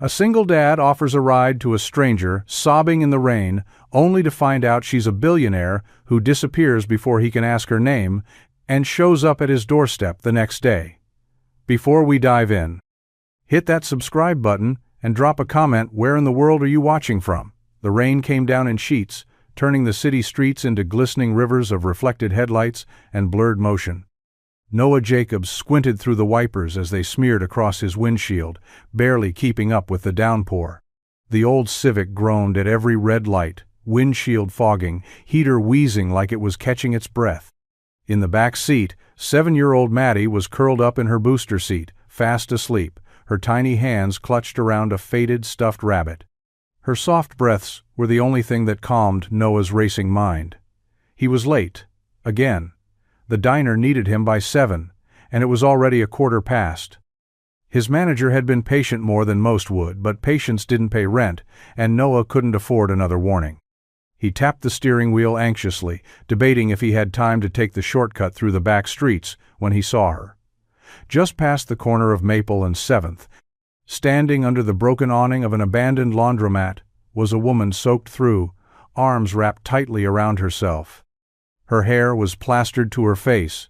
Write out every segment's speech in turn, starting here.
A single dad offers a ride to a stranger, sobbing in the rain, only to find out she's a billionaire who disappears before he can ask her name and shows up at his doorstep the next day. Before we dive in, hit that subscribe button and drop a comment. Where in the world are you watching from? The rain came down in sheets, turning the city streets into glistening rivers of reflected headlights and blurred motion. Noah Jacobs squinted through the wipers as they smeared across his windshield, barely keeping up with the downpour. The old Civic groaned at every red light, windshield fogging, heater wheezing like it was catching its breath. In the back seat, 7-year-old Maddie was curled up in her booster seat, fast asleep, her tiny hands clutched around a faded stuffed rabbit. Her soft breaths were the only thing that calmed Noah's racing mind. He was late. Again. The diner needed him by 7, and it was already 1:15. His manager had been patient more than most would, but patience didn't pay rent, and Noah couldn't afford another warning. He tapped the steering wheel anxiously, debating if he had time to take the shortcut through the back streets when he saw her. Just past the corner of Maple and 7th, standing under the broken awning of an abandoned laundromat, was a woman soaked through, arms wrapped tightly around herself. Her hair was plastered to her face,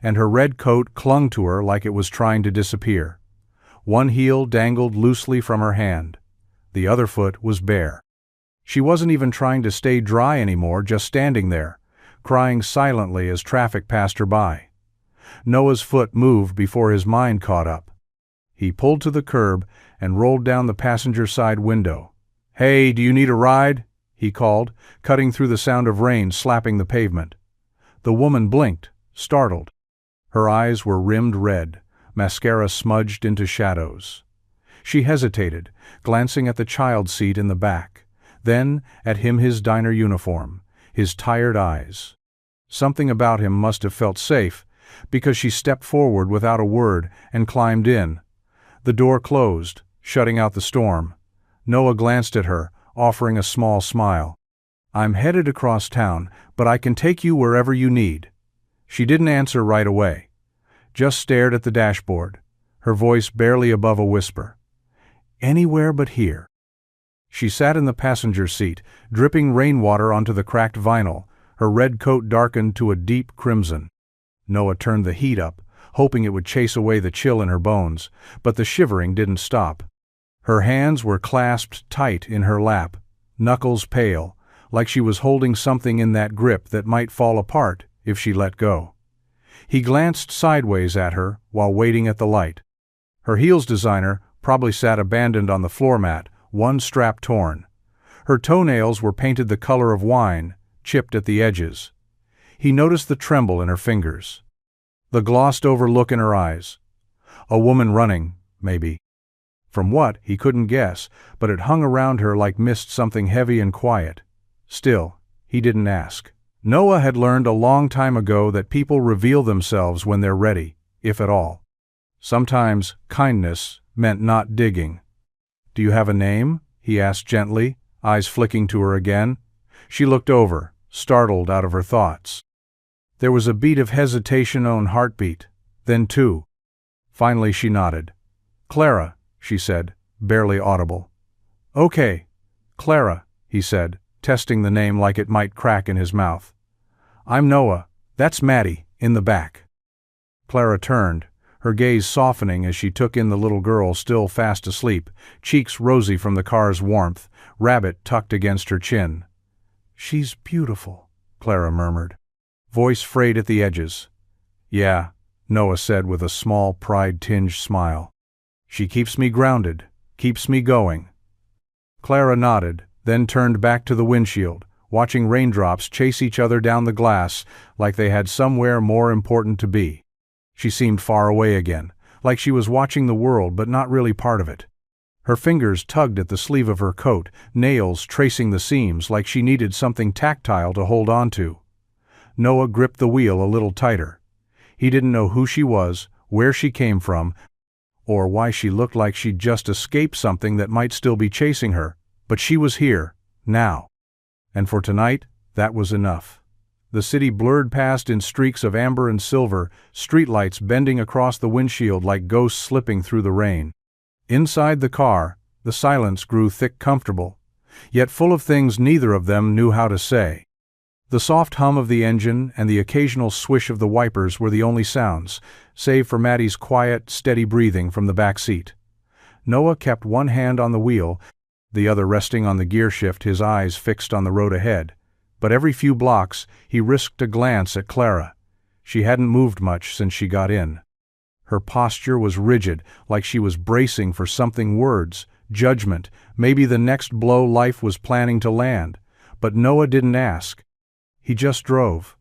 and her red coat clung to her like it was trying to disappear. One heel dangled loosely from her hand. The other foot was bare. She wasn't even trying to stay dry anymore, just standing there, crying silently as traffic passed her by. Noah's foot moved before his mind caught up. He pulled to the curb and rolled down the passenger side window. "Hey, do you need a ride?" he called, cutting through the sound of rain slapping the pavement. The woman blinked, startled. Her eyes were rimmed red, mascara smudged into shadows. She hesitated, glancing at the child seat in the back, then at him, his diner uniform, his tired eyes. Something about him must have felt safe, because she stepped forward without a word and climbed in. The door closed, shutting out the storm. Noah glanced at her, offering a small smile. "I'm headed across town, but I can take you wherever you need." She didn't answer right away, just stared at the dashboard, her voice barely above a whisper. "Anywhere but here." She sat in the passenger seat, dripping rainwater onto the cracked vinyl, her red coat darkened to a deep crimson. Noah turned the heat up, hoping it would chase away the chill in her bones, but the shivering didn't stop. Her hands were clasped tight in her lap, knuckles pale, like she was holding something in that grip that might fall apart if she let go. He glanced sideways at her while waiting at the light. Her heels designer probably sat abandoned on the floor mat, one strap torn. Her toenails were painted the color of wine, chipped at the edges. He noticed the tremble in her fingers, the glossed-over look in her eyes. A woman running, maybe. From what, he couldn't guess, but it hung around her like mist, something heavy and quiet. Still, he didn't ask. Noah had learned a long time ago that people reveal themselves when they're ready, if at all. Sometimes kindness meant not digging. "Do you have a name?" he asked gently, eyes flicking to her again. She looked over, startled out of her thoughts. There was a beat of hesitation on heartbeat, then two. Finally she nodded. "Clara," she said, barely audible. "Okay, Clara," he said, testing the name like it might crack in his mouth. "I'm Noah. That's Maddie, in the back." Clara turned, her gaze softening as she took in the little girl still fast asleep, cheeks rosy from the car's warmth, rabbit tucked against her chin. "She's beautiful," Clara murmured, voice frayed at the edges. "Yeah," Noah said with a small pride-tinged smile. "She keeps me grounded, keeps me going." Clara nodded, then turned back to the windshield, watching raindrops chase each other down the glass like they had somewhere more important to be. She seemed far away again, like she was watching the world but not really part of it. Her fingers tugged at the sleeve of her coat, nails tracing the seams like she needed something tactile to hold on to. Noah gripped the wheel a little tighter. He didn't know who she was, where she came from, or why she looked like she'd just escaped something that might still be chasing her, but she was here, now. And for tonight, that was enough. The city blurred past in streaks of amber and silver, streetlights bending across the windshield like ghosts slipping through the rain. Inside the car, The silence grew thick, comfortable, yet full of things neither of them knew how to say. The soft hum of the engine and the occasional swish of the wipers were the only sounds, save for Maddie's quiet, steady breathing from the back seat. Noah kept one hand on the wheel, the other resting on the gear shift, his eyes fixed on the road ahead. But every few blocks, he risked a glance at Clara. She hadn't moved much since she got in. Her posture was rigid, like she was bracing for something: words, judgment, maybe the next blow life was planning to land. But Noah didn't ask. He just drove.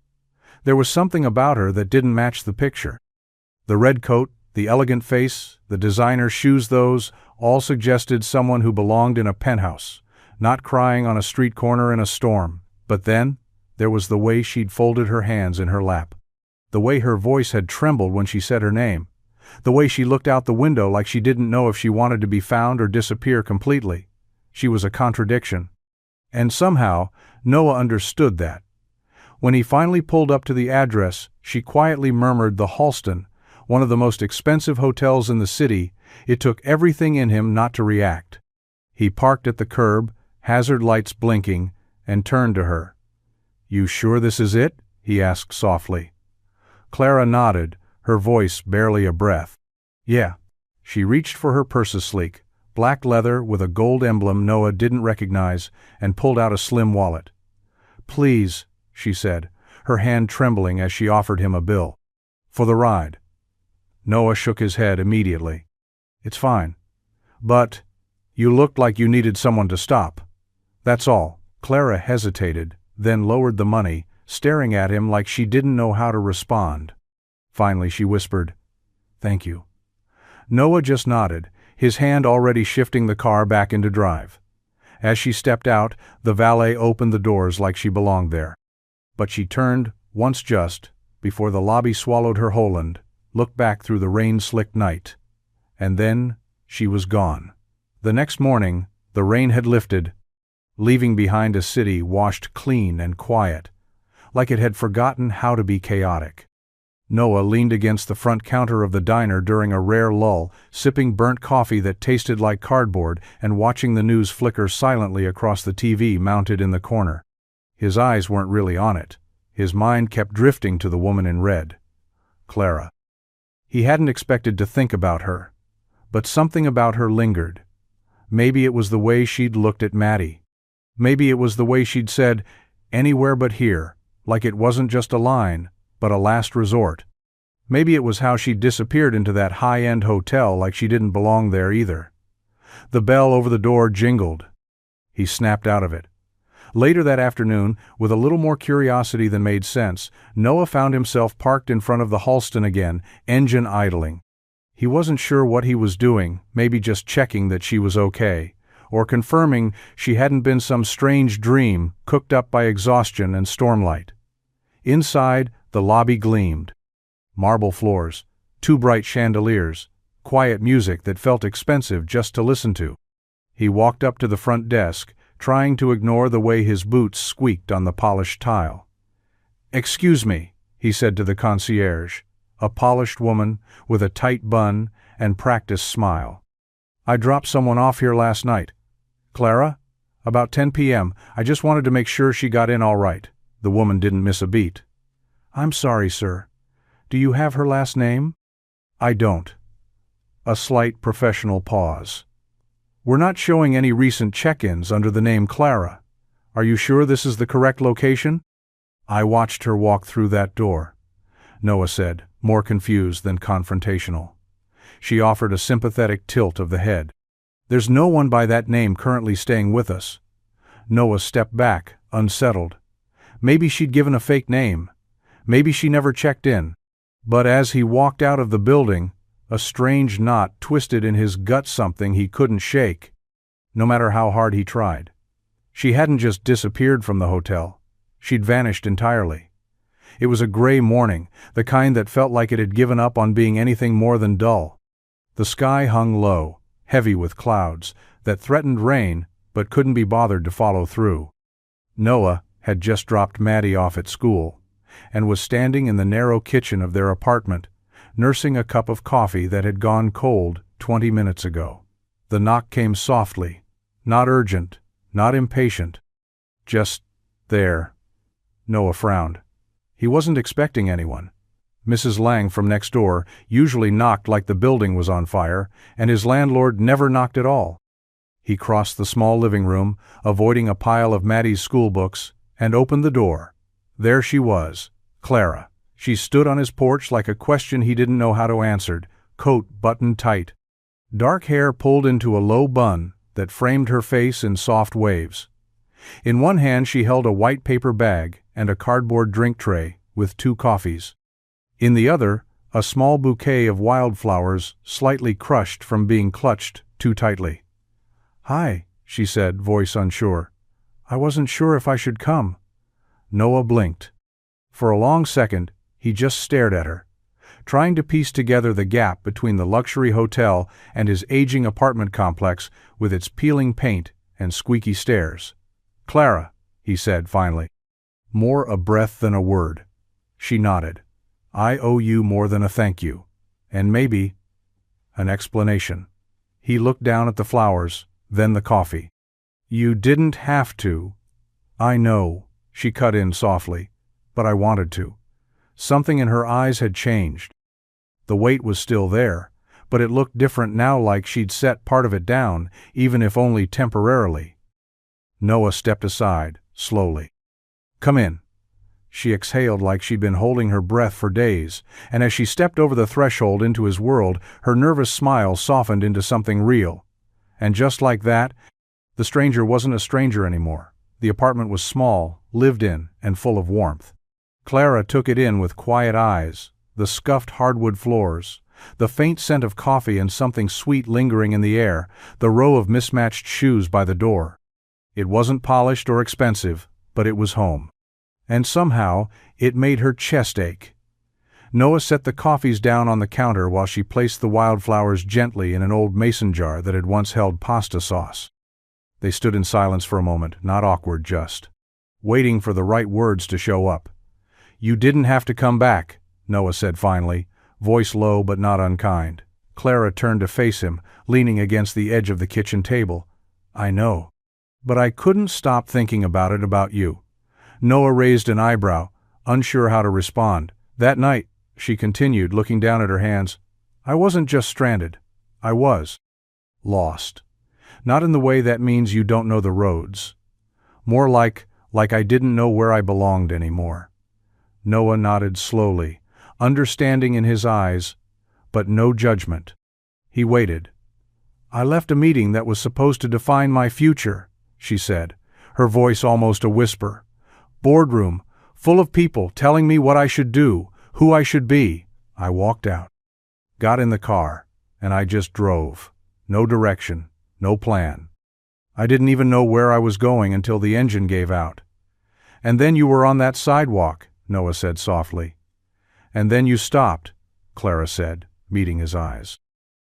There was something about her that didn't match the picture. The red coat, the elegant face, the designer shoes, those all suggested someone who belonged in a penthouse, not crying on a street corner in a storm. But then, there was the way she'd folded her hands in her lap. The way her voice had trembled when she said her name. The way she looked out the window like she didn't know if she wanted to be found or disappear completely. She was a contradiction. And somehow, Noah understood that. When he finally pulled up to the address, she quietly murmured the Halston, one of the most expensive hotels in the city. It took everything in him not to react. He parked at the curb, hazard lights blinking, and turned to her. "You sure this is it?" he asked softly. Clara nodded, her voice barely a breath. "Yeah." She reached for her purse's sleek, black leather with a gold emblem Noah didn't recognize, and pulled out a slim wallet. "Please," she said, her hand trembling as she offered him a bill. "For the ride." Noah shook his head immediately. "It's fine. But you looked like you needed someone to stop. That's all." Clara hesitated, then lowered the money, staring at him like she didn't know how to respond. Finally she whispered, "Thank you." Noah just nodded, his hand already shifting the car back into drive. As she stepped out, the valet opened the doors like she belonged there. But she turned, once just, before the lobby swallowed her whole and looked back through the rain-slicked night. And then she was gone. The next morning, the rain had lifted, leaving behind a city washed clean and quiet, like it had forgotten how to be chaotic. Noah leaned against the front counter of the diner during a rare lull, sipping burnt coffee that tasted like cardboard and watching the news flicker silently across the TV mounted in the corner. His eyes weren't really on it. His mind kept drifting to the woman in red. Clara. He hadn't expected to think about her, but something about her lingered. Maybe it was the way she'd looked at Maddie. Maybe it was the way she'd said, "Anywhere but here," like it wasn't just a line, but a last resort. Maybe it was how she'd disappeared into that high-end hotel like she didn't belong there either. The bell over the door jingled. He snapped out of it. Later that afternoon, with a little more curiosity than made sense, Noah found himself parked in front of the Halston again, engine idling. He wasn't sure what he was doing, maybe just checking that she was okay, or confirming she hadn't been some strange dream cooked up by exhaustion and stormlight. Inside, the lobby gleamed. Marble floors, 2 bright chandeliers, quiet music that felt expensive just to listen to. He walked up to the front desk, trying to ignore the way his boots squeaked on the polished tile. "Excuse me," he said to the concierge, a polished woman with a tight bun and practiced smile. "I dropped someone off here last night. Clara? About 10 p.m. I just wanted to make sure she got in all right." The woman didn't miss a beat. "I'm sorry, sir. Do you have her last name?" "I don't." A slight professional pause. "We're not showing any recent check-ins under the name Clara. Are you sure this is the correct location?" "I watched her walk through that door," Noah said, more confused than confrontational. She offered a sympathetic tilt of the head. "There's no one by that name currently staying with us." Noah stepped back, unsettled. Maybe she'd given a fake name. Maybe she never checked in. But as he walked out of the building, a strange knot twisted in his gut, something he couldn't shake, no matter how hard he tried. She hadn't just disappeared from the hotel. She'd vanished entirely. It was a gray morning, the kind that felt like it had given up on being anything more than dull. The sky hung low, heavy with clouds, that threatened rain but couldn't be bothered to follow through. Noah had just dropped Maddie off at school, and was standing in the narrow kitchen of their apartment, nursing a cup of coffee that had gone cold 20 minutes ago. The knock came softly, not urgent, not impatient. Just there. Noah frowned. He wasn't expecting anyone. Mrs. Lang from next door usually knocked like the building was on fire, and his landlord never knocked at all. He crossed the small living room, avoiding a pile of Maddie's school books, and opened the door. There she was, Clara. She stood on his porch like a question he didn't know how to answer, coat buttoned tight. Dark hair pulled into a low bun that framed her face in soft waves. In one hand she held a white paper bag and a cardboard drink tray with 2 coffees. In the other, a small bouquet of wildflowers slightly crushed from being clutched too tightly. "Hi," she said, voice unsure. "I wasn't sure if I should come." Noah blinked. For a long second, he just stared at her, trying to piece together the gap between the luxury hotel and his aging apartment complex with its peeling paint and squeaky stairs. "Clara," he said finally. More a breath than a word. She nodded. "I owe you more than a thank you. And maybe an explanation." He looked down at the flowers, then the coffee. "You didn't have to." "I know," she cut in softly, "but I wanted to." Something in her eyes had changed. The weight was still there, but it looked different now, like she'd set part of it down, even if only temporarily. Noah stepped aside, slowly. "Come in." She exhaled like she'd been holding her breath for days, and as she stepped over the threshold into his world, her nervous smile softened into something real. And just like that, the stranger wasn't a stranger anymore. The apartment was small, lived in, and full of warmth. Clara took it in with quiet eyes, the scuffed hardwood floors, the faint scent of coffee and something sweet lingering in the air, the row of mismatched shoes by the door. It wasn't polished or expensive, but it was home. And somehow, it made her chest ache. Noah set the coffees down on the counter while she placed the wildflowers gently in an old mason jar that had once held pasta sauce. They stood in silence for a moment, not awkward, just waiting for the right words to show up. "You didn't have to come back," Noah said finally, voice low but not unkind. Clara turned to face him, leaning against the edge of the kitchen table. "I know. But I couldn't stop thinking about you." Noah raised an eyebrow, unsure how to respond. "That night," she continued, looking down at her hands, "I wasn't just stranded. I was lost. Not in the way that means you don't know the roads. More like I didn't know where I belonged anymore." Noah nodded slowly, understanding in his eyes, but no judgment. He waited. "I left a meeting that was supposed to define my future," she said, her voice almost a whisper. "Boardroom, full of people telling me what I should do, who I should be. I walked out. Got in the car, and I just drove. No direction, no plan. I didn't even know where I was going until the engine gave out." "And then you were on that sidewalk," Noah said softly. "And then you stopped," Clara said, meeting his eyes.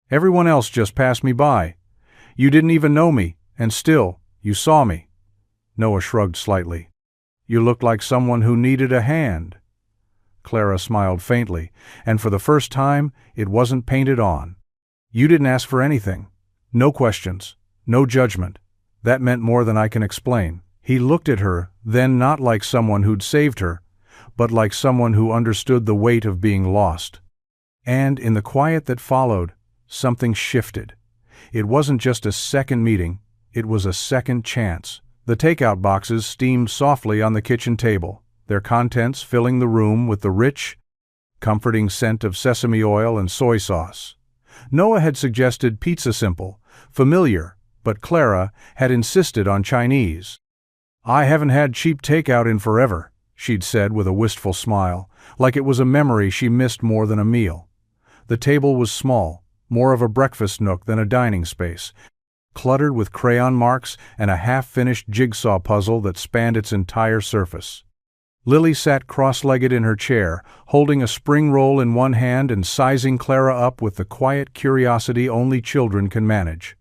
"Everyone else just passed me by. You didn't even know me, and still, you saw me." Noah shrugged slightly. "You looked like someone who needed a hand." Clara smiled faintly, and for the first time, it wasn't painted on. "You didn't ask for anything. No questions, no judgment. That meant more than I can explain." He looked at her, then not like someone who'd saved her, but like someone who understood the weight of being lost. And in the quiet that followed, something shifted. It wasn't just a second meeting, it was a second chance. The takeout boxes steamed softly on the kitchen table, their contents filling the room with the rich, comforting scent of sesame oil and soy sauce. Noah had suggested pizza, simple, familiar, but Clara had insisted on Chinese. "I haven't had cheap takeout in forever," she'd said with a wistful smile, like it was a memory she missed more than a meal. The table was small, more of a breakfast nook than a dining space, cluttered with crayon marks and a half-finished jigsaw puzzle that spanned its entire surface. Lily sat cross-legged in her chair, holding a spring roll in one hand and sizing Clara up with the quiet curiosity only children can manage.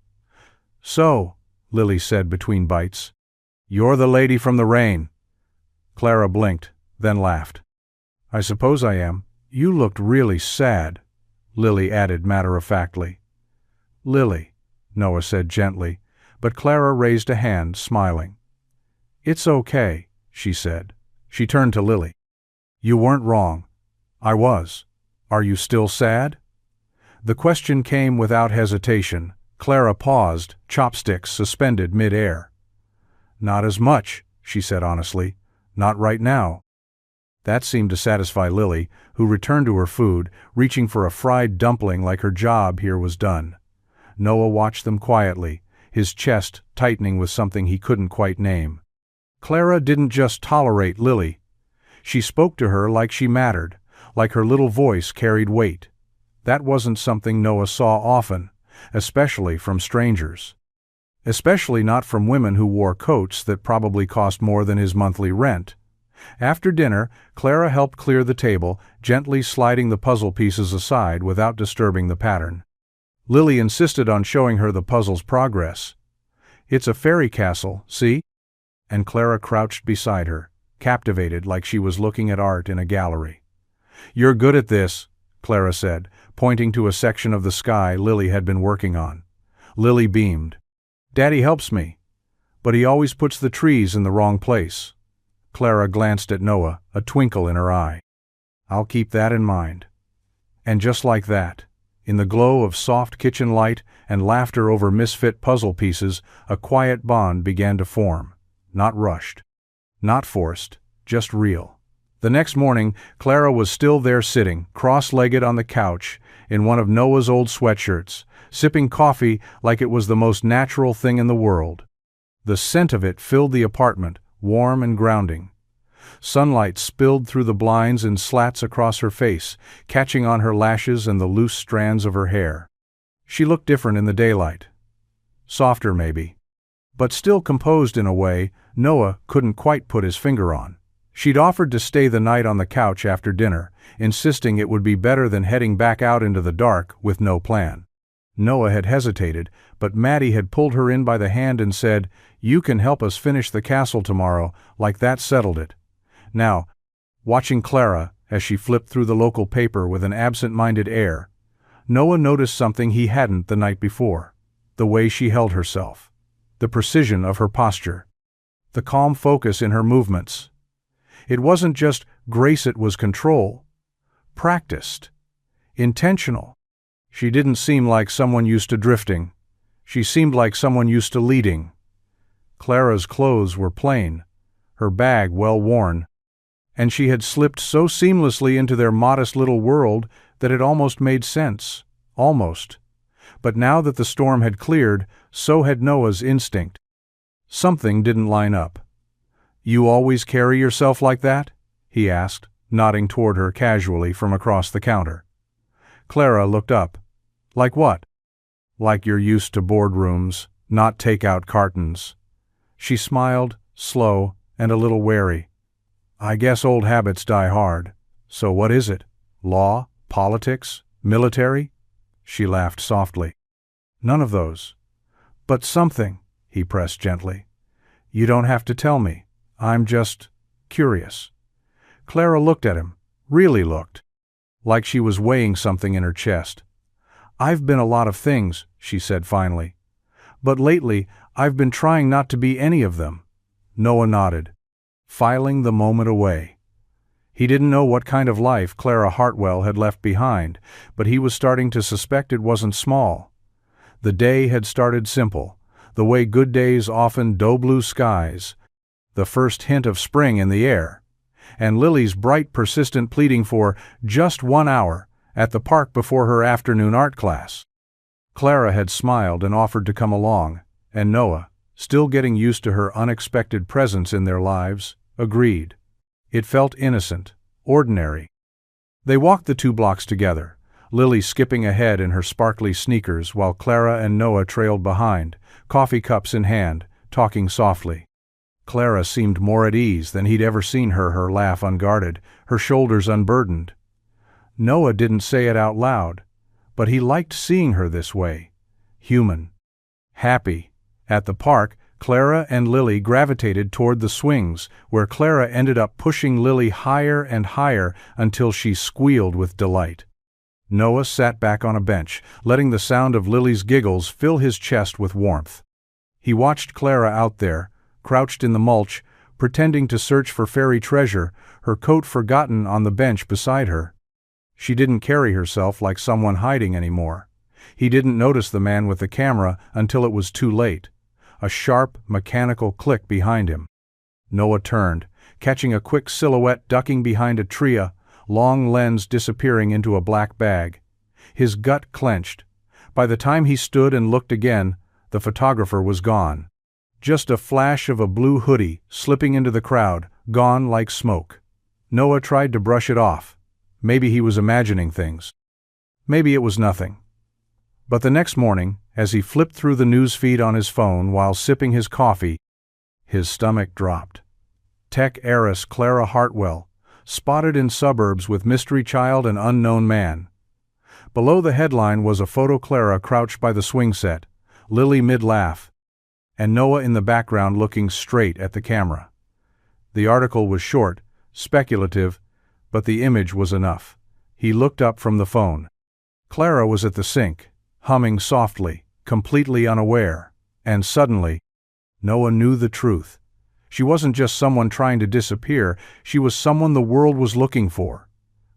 "So," Lily said between bites, "you're the lady from the rain." Clara blinked, then laughed. "I suppose I am. You looked really sad," Lily added matter-of-factly. "Lily," Noah said gently, but Clara raised a hand, smiling. "It's okay," she said. She turned to Lily. "You weren't wrong. I was. Are you still sad?" The question came without hesitation. Clara paused, chopsticks suspended mid-air. "Not as much," she said honestly. "Not right now." That seemed to satisfy Lily, who returned to her food, reaching for a fried dumpling like her job here was done. Noah watched them quietly, his chest tightening with something he couldn't quite name. Clara didn't just tolerate Lily. She spoke to her like she mattered, like her little voice carried weight. That wasn't something Noah saw often, especially from strangers. Especially not from women who wore coats that probably cost more than his monthly rent. After dinner, Clara helped clear the table, gently sliding the puzzle pieces aside without disturbing the pattern. Lily insisted on showing her the puzzle's progress. "It's a fairy castle, see?" And Clara crouched beside her, captivated like she was looking at art in a gallery. "You're good at this," Clara said, pointing to a section of the sky Lily had been working on. Lily beamed. "Daddy helps me, but he always puts the trees in the wrong place." Clara glanced at Noah, a twinkle in her eye. "I'll keep that in mind." And just like that, in the glow of soft kitchen light and laughter over misfit puzzle pieces, a quiet bond began to form. Not rushed. Not forced. Just real. The next morning, Clara was still there sitting, cross-legged on the couch, in one of Noah's old sweatshirts, sipping coffee like it was the most natural thing in the world. The scent of it filled the apartment, warm and grounding. Sunlight spilled through the blinds in slats across her face, catching on her lashes and the loose strands of her hair. She looked different in the daylight. Softer, maybe. But still composed in a way Noah couldn't quite put his finger on. She'd offered to stay the night on the couch after dinner, insisting it would be better than heading back out into the dark with no plan. Noah had hesitated, but Maddie had pulled her in by the hand and said, "You can help us finish the castle tomorrow," like that settled it. Now, watching Clara, as she flipped through the local paper with an absent-minded air, Noah noticed something he hadn't the night before. The way she held herself. The precision of her posture. The calm focus in her movements. It wasn't just grace, it was control. Practiced. Intentional. She didn't seem like someone used to drifting. She seemed like someone used to leading. Clara's clothes were plain, her bag well worn, and she had slipped so seamlessly into their modest little world that it almost made sense. Almost. But now that the storm had cleared, so had Noah's instinct. Something didn't line up. "You always carry yourself like that?" he asked, nodding toward her casually from across the counter. Clara looked up. "Like what?" "Like you're used to boardrooms, not take-out cartons." She smiled, slow and a little wary. "I guess old habits die hard. So what is it? Law? Politics? Military?" She laughed softly. "None of those." "But something," he pressed gently. "You don't have to tell me. I'm just curious." Clara looked at him, really looked, like she was weighing something in her chest. "I've been a lot of things," she said finally. "But lately, I've been trying not to be any of them." Noah nodded, filing the moment away. He didn't know what kind of life Clara Hartwell had left behind, but he was starting to suspect it wasn't small. The day had started simple, the way good days often do, blue skies, the first hint of spring in the air, and Lily's bright, persistent pleading for just 1 hour at the park before her afternoon art class. Clara had smiled and offered to come along, and Noah, still getting used to her unexpected presence in their lives, agreed. It felt innocent, ordinary. They walked the 2 blocks together, Lily skipping ahead in her sparkly sneakers while Clara and Noah trailed behind, coffee cups in hand, talking softly. Clara seemed more at ease than he'd ever seen her laugh unguarded, her shoulders unburdened. Noah didn't say it out loud, but he liked seeing her this way, human, happy. At the park, Clara and Lily gravitated toward the swings, where Clara ended up pushing Lily higher and higher until she squealed with delight. Noah sat back on a bench, letting the sound of Lily's giggles fill his chest with warmth. He watched Clara out there, crouched in the mulch, pretending to search for fairy treasure, her coat forgotten on the bench beside her. She didn't carry herself like someone hiding anymore. He didn't notice the man with the camera until it was too late. A sharp, mechanical click behind him. Noah turned, catching a quick silhouette ducking behind a tree, a long lens disappearing into a black bag. His gut clenched. By the time he stood and looked again, the photographer was gone. Just a flash of a blue hoodie slipping into the crowd, gone like smoke. Noah tried to brush it off. Maybe he was imagining things. Maybe it was nothing. But the next morning, as he flipped through the news feed on his phone while sipping his coffee, his stomach dropped. Tech heiress Clara Hartwell, spotted in suburbs with mystery child and unknown man. Below the headline was a photo: Clara crouched by the swing set, Lily mid-laugh, and Noah in the background looking straight at the camera. The article was short, speculative, but the image was enough. He looked up from the phone. Clara was at the sink, humming softly, completely unaware, and suddenly, Noah knew the truth. She wasn't just someone trying to disappear, she was someone the world was looking for.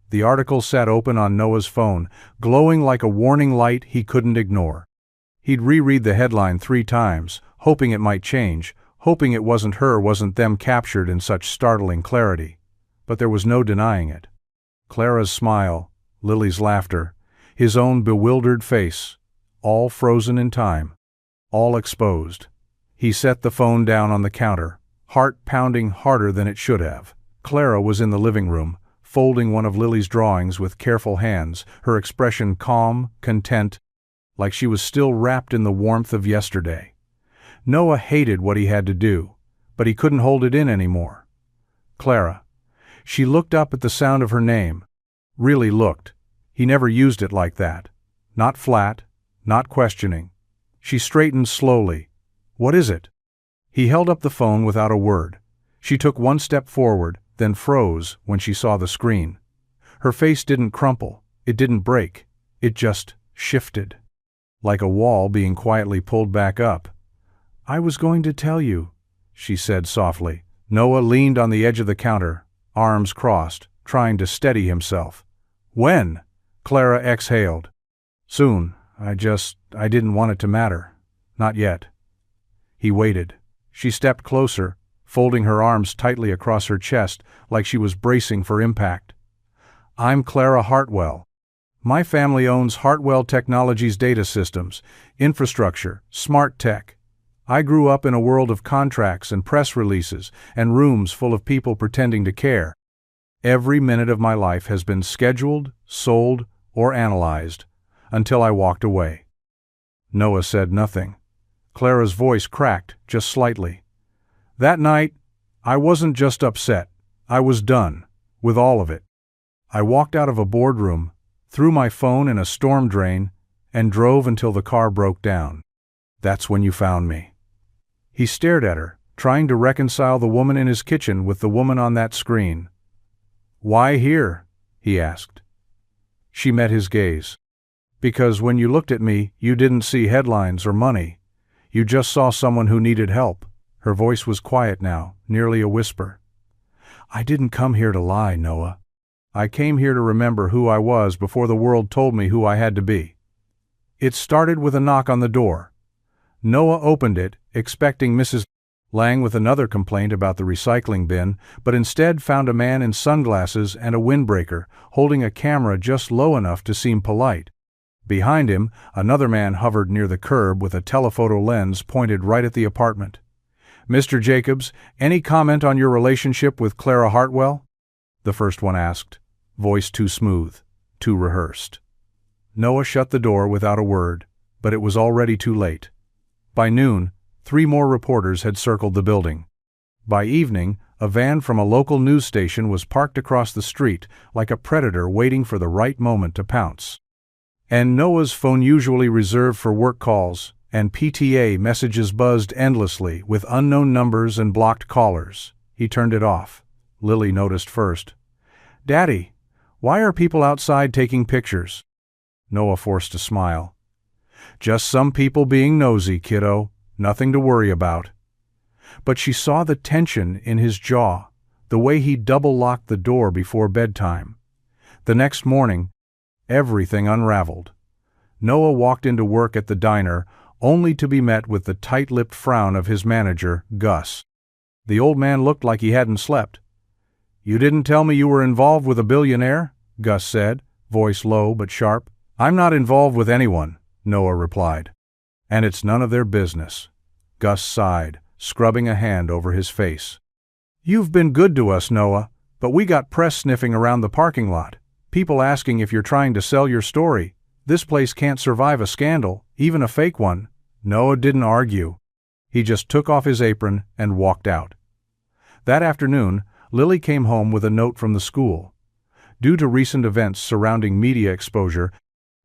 The article sat open on Noah's phone, glowing like a warning light he couldn't ignore. He'd reread the headline 3 times, hoping it might change, hoping it wasn't her, wasn't them captured in such startling clarity. But there was no denying it. Clara's smile, Lily's laughter, his own bewildered face, all frozen in time, all exposed. He set the phone down on the counter, heart pounding harder than it should have. Clara was in the living room, folding one of Lily's drawings with careful hands, her expression calm, content, like she was still wrapped in the warmth of yesterday. Noah hated what he had to do, but he couldn't hold it in anymore. Clara. She looked up at the sound of her name. Really looked. He never used it like that. Not flat, not questioning. She straightened slowly. What is it? He held up the phone without a word. She took one step forward, then froze when she saw the screen. Her face didn't crumple, it didn't break, it just shifted. Like a wall being quietly pulled back up. I was going to tell you, she said softly. Noah leaned on the edge of the counter, arms crossed, trying to steady himself. When? Clara exhaled. Soon. I didn't want it to matter. Not yet. He waited. She stepped closer, folding her arms tightly across her chest like she was bracing for impact. I'm Clara Hartwell. My family owns Hartwell Technologies data systems, infrastructure, smart tech. I grew up in a world of contracts and press releases and rooms full of people pretending to care. Every minute of my life has been scheduled, sold, or analyzed, until I walked away. Noah said nothing. Clara's voice cracked just slightly. That night, I wasn't just upset. I was done, with all of it. I walked out of a boardroom, threw my phone in a storm drain, and drove until the car broke down. That's when you found me. He stared at her, trying to reconcile the woman in his kitchen with the woman on that screen. Why here? He asked. She met his gaze. Because when you looked at me, you didn't see headlines or money. You just saw someone who needed help. Her voice was quiet now, nearly a whisper. I didn't come here to lie, Noah. I came here to remember who I was before the world told me who I had to be. It started with a knock on the door. Noah opened it, expecting Mrs. Lang with another complaint about the recycling bin, but instead found a man in sunglasses and a windbreaker, holding a camera just low enough to seem polite. Behind him, another man hovered near the curb with a telephoto lens pointed right at the apartment. Mr. Jacobs, any comment on your relationship with Clara Hartwell? The first one asked, voice too smooth, too rehearsed. Noah shut the door without a word, but it was already too late. By noon, 3 more reporters had circled the building. By evening, a van from a local news station was parked across the street like a predator waiting for the right moment to pounce. And Noah's phone, usually reserved for work calls, and PTA messages buzzed endlessly with unknown numbers and blocked callers. He turned it off. Lily noticed first. Daddy, why are people outside taking pictures? Noah forced a smile. Just some people being nosy, kiddo. Nothing to worry about. But she saw the tension in his jaw, the way he double-locked the door before bedtime. The next morning, everything unraveled. Noah walked into work at the diner, only to be met with the tight-lipped frown of his manager, Gus. The old man looked like he hadn't slept. "You didn't tell me you were involved with a billionaire?" Gus said, voice low but sharp. "I'm not involved with anyone," Noah replied. "And it's none of their business." Gus sighed, scrubbing a hand over his face. "You've been good to us, Noah, but we got press sniffing around the parking lot. People asking if you're trying to sell your story. This place can't survive a scandal, even a fake one." Noah didn't argue. He just took off his apron and walked out. That afternoon, Lily came home with a note from the school. "Due to recent events surrounding media exposure,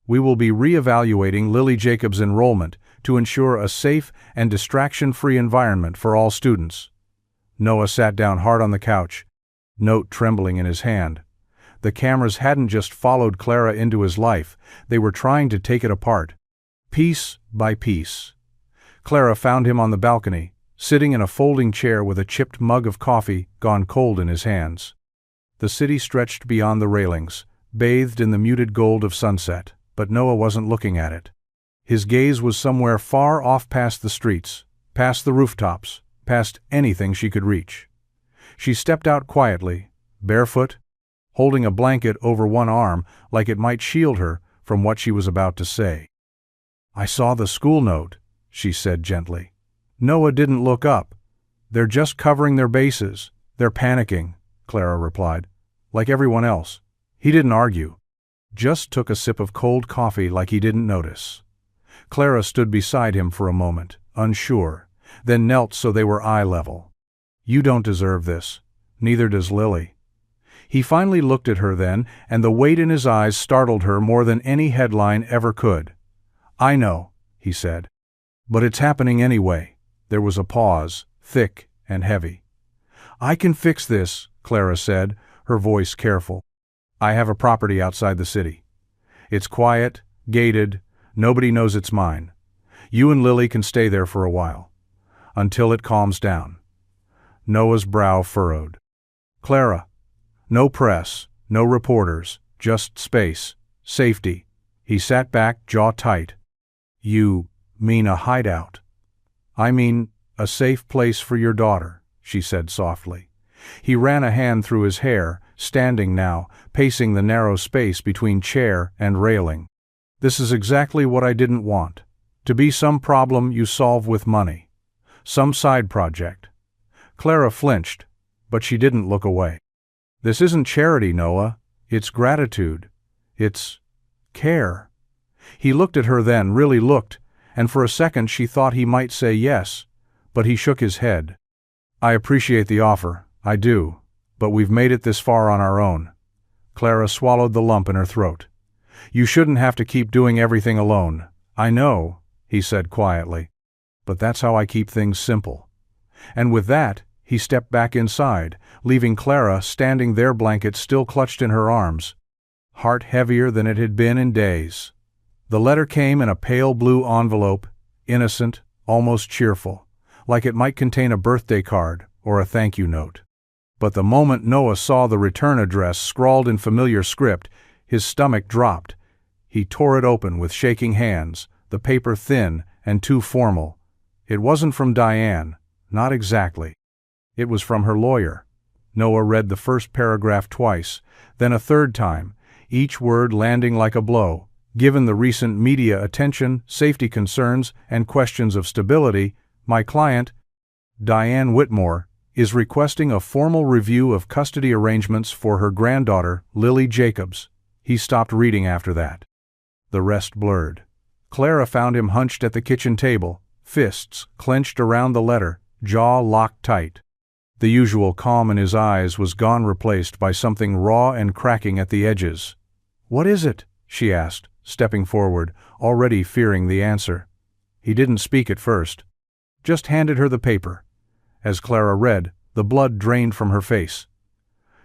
we will be re-evaluating Lily Jacobs' enrollment to ensure a safe and distraction-free environment for all students." Noah sat down hard on the couch, note trembling in his hand. The cameras hadn't just followed Clara into his life, they were trying to take it apart, piece by piece. Clara found him on the balcony, sitting in a folding chair with a chipped mug of coffee gone cold in his hands. The city stretched beyond the railings, bathed in the muted gold of sunset, but Noah wasn't looking at it. His gaze was somewhere far off past the streets, past the rooftops, past anything she could reach. She stepped out quietly, barefoot, holding a blanket over one arm like it might shield her from what she was about to say. "I saw the school note," she said gently. Noah didn't look up. "They're just covering their bases. They're panicking," Clara replied, "like everyone else." He didn't argue. Just took a sip of cold coffee like he didn't notice. Clara stood beside him for a moment, unsure, then knelt so they were eye level. "You don't deserve this. Neither does Lily." He finally looked at her then, and the weight in his eyes startled her more than any headline ever could. "I know," he said. "But it's happening anyway." There was a pause, thick and heavy. "I can fix this," Clara said, her voice careful. "I have a property outside the city. It's quiet, gated, nobody knows it's mine. You and Lily can stay there for a while. Until it calms down." Noah's brow furrowed. "Clara, no press, no reporters, just space, safety." He sat back, jaw tight. "You mean a hideout?" "I mean a safe place for your daughter," she said softly. He ran a hand through his hair, standing now, pacing the narrow space between chair and railing. "This is exactly what I didn't want. To be some problem you solve with money. Some side project." Clara flinched, but she didn't look away. "This isn't charity, Noah. It's gratitude. It's care." He looked at her then, really looked, and for a second she thought he might say yes, but he shook his head. "I appreciate the offer, I do, but we've made it this far on our own." Clara swallowed the lump in her throat. "You shouldn't have to keep doing everything alone." "I know," he said quietly, "but that's how I keep things simple." And with that, he stepped back inside, leaving Clara standing there, blanket still clutched in her arms, heart heavier than it had been in days. The letter came in a pale blue envelope, innocent, almost cheerful, like it might contain a birthday card or a thank you note. But the moment Noah saw the return address scrawled in familiar script, his stomach dropped. He tore it open with shaking hands, the paper thin and too formal. It wasn't from Diane, not exactly. It was from her lawyer. Noah read the first paragraph twice, then a third time, each word landing like a blow. "Given the recent media attention, safety concerns, and questions of stability, my client, Diane Whitmore, is requesting a formal review of custody arrangements for her granddaughter, Lily Jacobs." He stopped reading after that. The rest blurred. Clara found him hunched at the kitchen table, fists clenched around the letter, jaw locked tight. The usual calm in his eyes was gone, replaced by something raw and cracking at the edges. "What is it?" she asked, stepping forward, already fearing the answer. He didn't speak at first. Just handed her the paper. As Clara read, the blood drained from her face.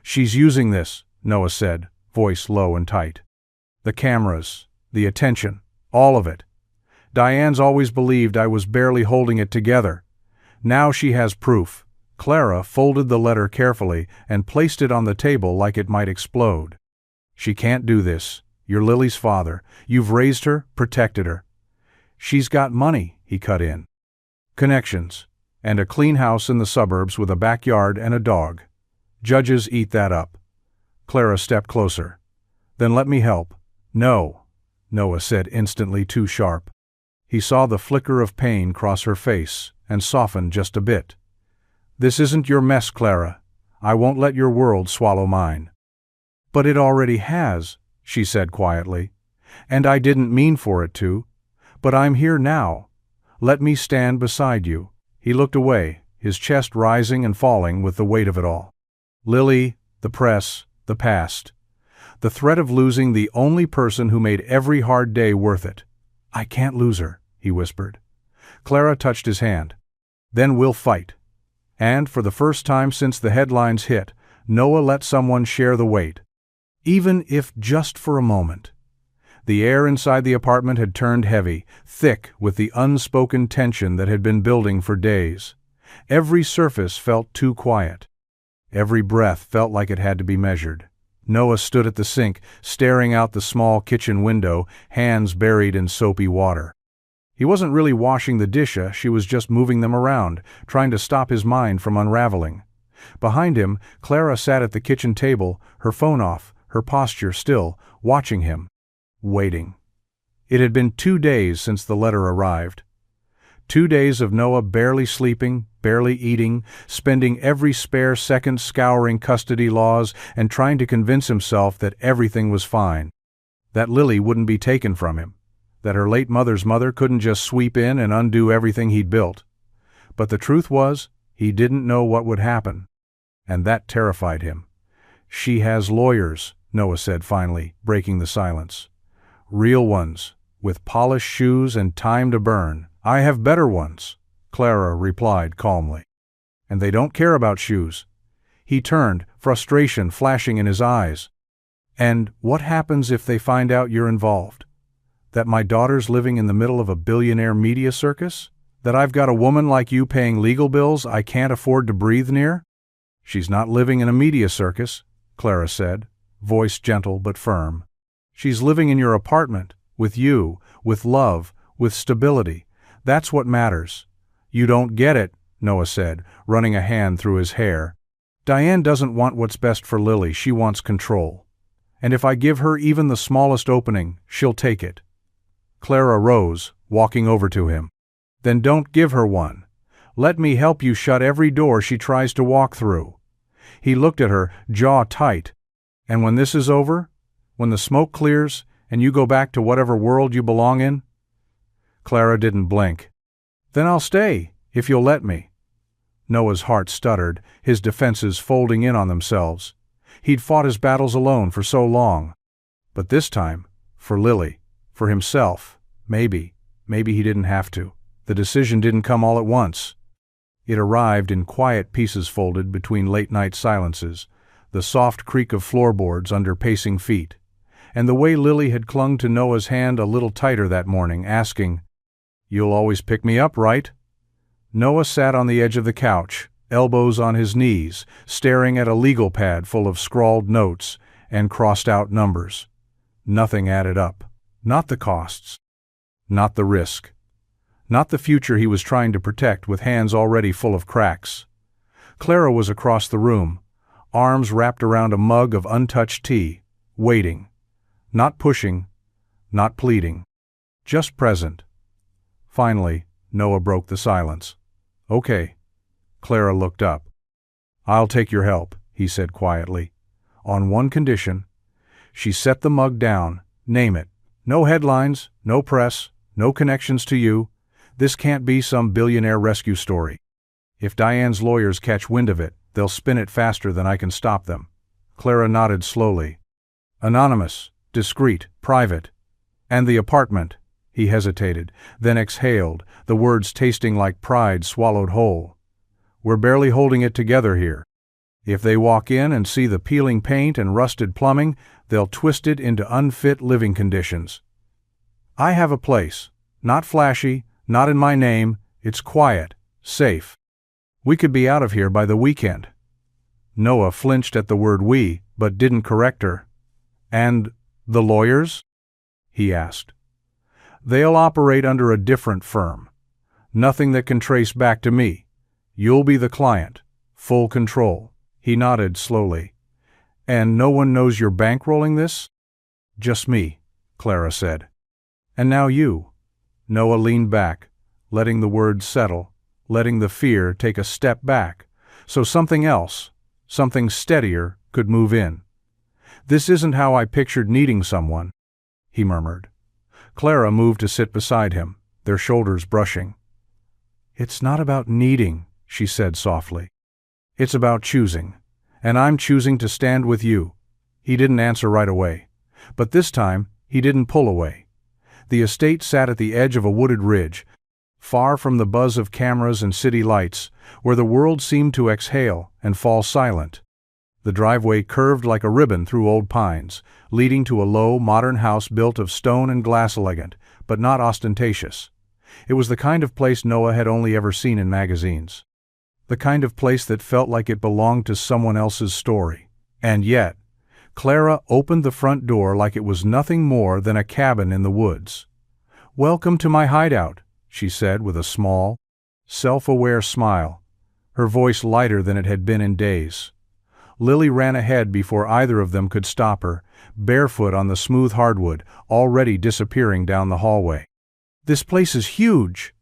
"She's using this," Noah said, voice low and tight. "The cameras. The attention. All of it. Diane's always believed I was barely holding it together. Now she has proof. Clara folded the letter carefully and placed it on the table like it might explode. She can't do this. You're Lily's father. You've raised her, protected her. She's got money, he cut in. Connections. And a clean house in the suburbs with a backyard and a dog. Judges eat that up. Clara stepped closer. Then let me help. No, Noah said instantly, too sharp. He saw the flicker of pain cross her face and softened just a bit. This isn't your mess, Clara. I won't let your world swallow mine. But it already has, she said quietly. And I didn't mean for it to. But I'm here now. Let me stand beside you. He looked away, his chest rising and falling with the weight of it all. Lily, the press, the past. The threat of losing the only person who made every hard day worth it. I can't lose her, he whispered. Clara touched his hand. Then we'll fight. And for the first time since the headlines hit, Noah let someone share the weight. Even if just for a moment. The air inside the apartment had turned heavy, thick with the unspoken tension that had been building for days. Every surface felt too quiet. Every breath felt like it had to be measured. Noah stood at the sink, staring out the small kitchen window, hands buried in soapy water. He wasn't really washing the dishes, she was just moving them around, trying to stop his mind from unraveling. Behind him, Clara sat at the kitchen table, her phone off, her posture still, watching him. Waiting. It had been 2 days since the letter arrived. 2 days of Noah barely sleeping, barely eating, spending every spare second scouring custody laws and trying to convince himself that everything was fine. That Lily wouldn't be taken from him. That her late mother's mother couldn't just sweep in and undo everything he'd built. But the truth was, he didn't know what would happen. And that terrified him. She has lawyers, Noah said finally, breaking the silence. Real ones, with polished shoes and time to burn. I have better ones, Clara replied calmly. And they don't care about shoes. He turned, frustration flashing in his eyes. And what happens if they find out you're involved? That my daughter's living in the middle of a billionaire media circus? That I've got a woman like you paying legal bills I can't afford to breathe near? She's not living in a media circus, Clara said, voice gentle but firm. She's living in your apartment, with you, with love, with stability. That's what matters. You don't get it, Noah said, running a hand through his hair. Diane doesn't want what's best for Lily, she wants control. And if I give her even the smallest opening, she'll take it. Clara rose, walking over to him. Then don't give her one. Let me help you shut every door she tries to walk through. He looked at her, jaw tight. And when this is over, when the smoke clears and you go back to whatever world you belong in? Clara didn't blink. Then I'll stay, if you'll let me. Noah's heart stuttered, his defenses folding in on themselves. He'd fought his battles alone for so long. But this time, for Lily, for himself, maybe he didn't have to. The decision didn't come all at once. It arrived in quiet pieces folded between late-night silences, the soft creak of floorboards under pacing feet, and the way Lily had clung to Noah's hand a little tighter that morning, asking, "You'll always pick me up, right?" Noah sat on the edge of the couch, elbows on his knees, staring at a legal pad full of scrawled notes and crossed-out numbers. Nothing added up. Not the costs. Not the risk. Not the future he was trying to protect with hands already full of cracks. Clara was across the room, arms wrapped around a mug of untouched tea, waiting. Not pushing, not pleading. Just present. Finally, Noah broke the silence. "Okay." Clara looked up. "I'll take your help," he said quietly. "On one condition." She set the mug down. "Name it. No headlines, no press, no connections to you. This can't be some billionaire rescue story. If Diane's lawyers catch wind of it, they'll spin it faster than I can stop them." Clara nodded slowly. "Anonymous, discreet, private. And the apartment." He hesitated, then exhaled, the words tasting like pride swallowed whole. "We're barely holding it together here. If they walk in and see the peeling paint and rusted plumbing, they'll twist it into unfit living conditions." I have a place. Not flashy, not in my name, it's quiet, safe. We could be out of here by the weekend. Noah flinched at the word we, but didn't correct her. And the lawyers? He asked. They'll operate under a different firm. Nothing that can trace back to me. You'll be the client. Full control. He nodded slowly. And no one knows you're bankrolling this? Just me, Clara said. And now you. Noah leaned back, letting the words settle, letting the fear take a step back, so something else, something steadier, could move in. This isn't how I pictured needing someone, he murmured. Clara moved to sit beside him, their shoulders brushing. It's not about needing, she said softly. It's about choosing, and I'm choosing to stand with you. He didn't answer right away, but this time he didn't pull away. The estate sat at the edge of a wooded ridge, far from the buzz of cameras and city lights, where the world seemed to exhale and fall silent. The driveway curved like a ribbon through old pines, leading to a low, modern house built of stone and glass, elegant, but not ostentatious. It was the kind of place Noah had only ever seen in magazines. The kind of place that felt like it belonged to someone else's story. And yet, Clara opened the front door like it was nothing more than a cabin in the woods. "Welcome to my hideout," she said with a small, self-aware smile, her voice lighter than it had been in days. Lily ran ahead before either of them could stop her, barefoot on the smooth hardwood, already disappearing down the hallway. "This place is huge."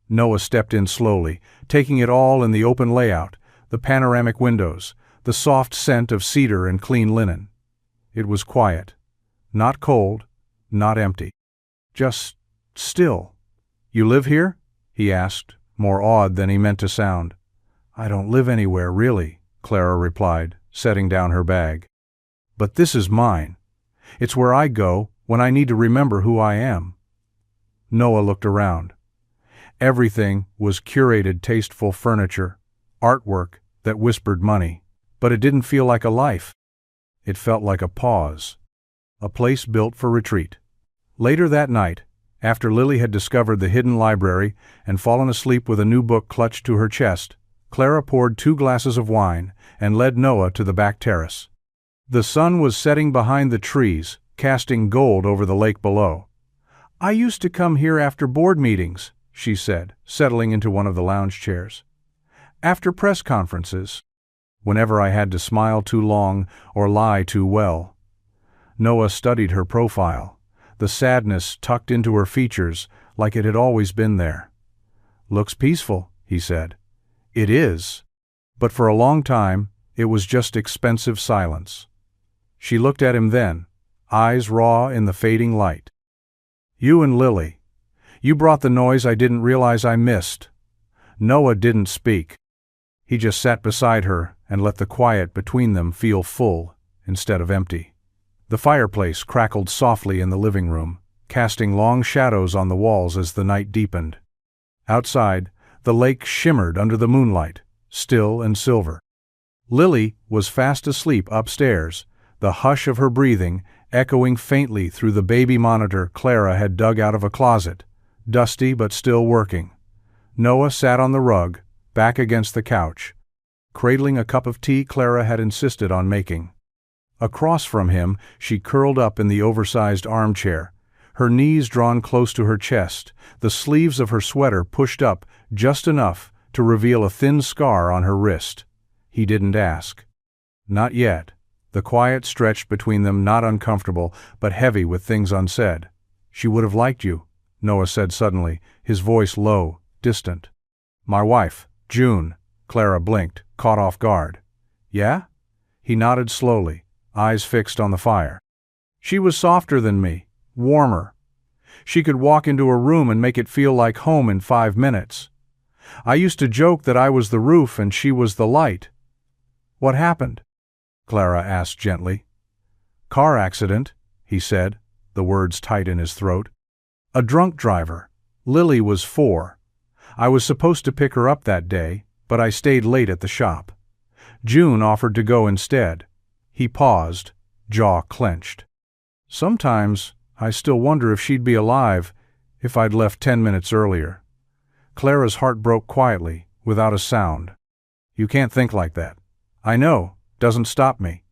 Noah stepped in slowly, taking it all in the open layout, the panoramic windows, the soft scent of cedar and clean linen. It was quiet. Not cold, not empty. Just still. "You live here?" he asked, more awed than he meant to sound. "I don't live anywhere, really," Clara replied, setting down her bag. "But this is mine. It's where I go when I need to remember who I am." Noah looked around. Everything was curated, tasteful furniture, artwork that whispered money, but it didn't feel like a life. It felt like a pause, a place built for retreat. Later that night, after Lily had discovered the hidden library and fallen asleep with a new book clutched to her chest, Clara poured 2 glasses of wine and led Noah to the back terrace. The sun was setting behind the trees, casting gold over the lake below. "I used to come here after board meetings," she said, settling into one of the lounge chairs. "After press conferences. Whenever I had to smile too long or lie too well." Noah studied her profile, the sadness tucked into her features like it had always been there. "Looks peaceful," he said. "It is." But for a long time, it was just expensive silence. She looked at him then, eyes raw in the fading light. "You and Lily. You brought the noise I didn't realize I missed." Noah didn't speak. He just sat beside her and let the quiet between them feel full instead of empty. The fireplace crackled softly in the living room, casting long shadows on the walls as the night deepened. Outside, the lake shimmered under the moonlight, still and silver. Lily was fast asleep upstairs, the hush of her breathing echoing faintly through the baby monitor Clara had dug out of a closet, dusty but still working. Noah sat on the rug, back against the couch, cradling a cup of tea Clara had insisted on making. Across from him, she curled up in the oversized armchair, her knees drawn close to her chest, the sleeves of her sweater pushed up just enough to reveal a thin scar on her wrist. He didn't ask. Not yet. The quiet stretched between them, not uncomfortable, but heavy with things unsaid. "She would have liked you," Noah said suddenly, his voice low, distant. "My wife, June." Clara blinked, caught off guard. "Yeah?" He nodded slowly, eyes fixed on the fire. "She was softer than me, warmer. She could walk into a room and make it feel like home in 5 minutes. I used to joke that I was the roof and she was the light." "What happened?" Clara asked gently. "Car accident," he said, the words tight in his throat. "A drunk driver. Lily was 4. I was supposed to pick her up that day, but I stayed late at the shop. June offered to go instead." He paused, jaw clenched. "Sometimes I still wonder if she'd be alive if I'd left 10 minutes earlier. Clara's heart broke quietly, without a sound. You can't think like that. I know, doesn't stop me.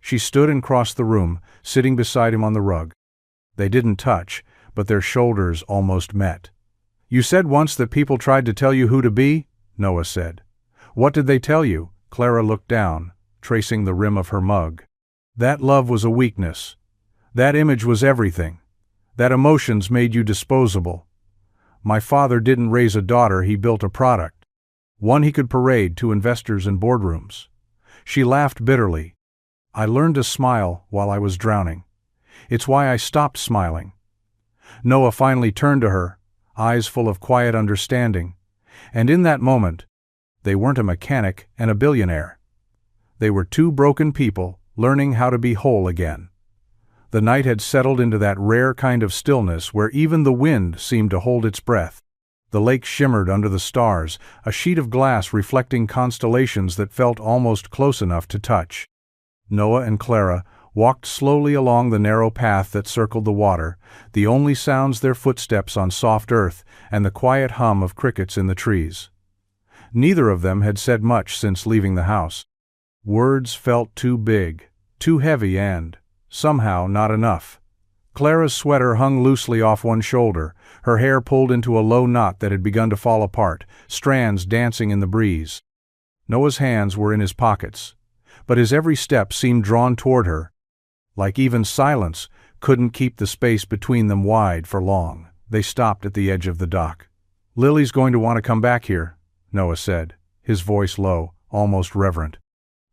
She stood and crossed the room, sitting beside him on the rug. They didn't touch, but their shoulders almost met. You said once that people tried to tell you who to be? Noah said. What did they tell you? Clara looked down, tracing the rim of her mug. That love was a weakness. That image was everything. That emotions made you disposable. My father didn't raise a daughter, he built a product. One he could parade to investors and boardrooms. She laughed bitterly. I learned to smile while I was drowning. It's why I stopped smiling. Noah finally turned to her, eyes full of quiet understanding. And in that moment, they weren't a mechanic and a billionaire. They were two broken people learning how to be whole again. The night had settled into that rare kind of stillness where even the wind seemed to hold its breath. The lake shimmered under the stars, a sheet of glass reflecting constellations that felt almost close enough to touch. Noah and Clara walked slowly along the narrow path that circled the water, the only sounds their footsteps on soft earth and the quiet hum of crickets in the trees. Neither of them had said much since leaving the house. Words felt too big, too heavy and, somehow, not enough. Clara's sweater hung loosely off one shoulder, her hair pulled into a low knot that had begun to fall apart, strands dancing in the breeze. Noah's hands were in his pockets, but his every step seemed drawn toward her. Like even silence couldn't keep the space between them wide for long. They stopped at the edge of the dock. Lily's going to want to come back here, Noah said, his voice low, almost reverent.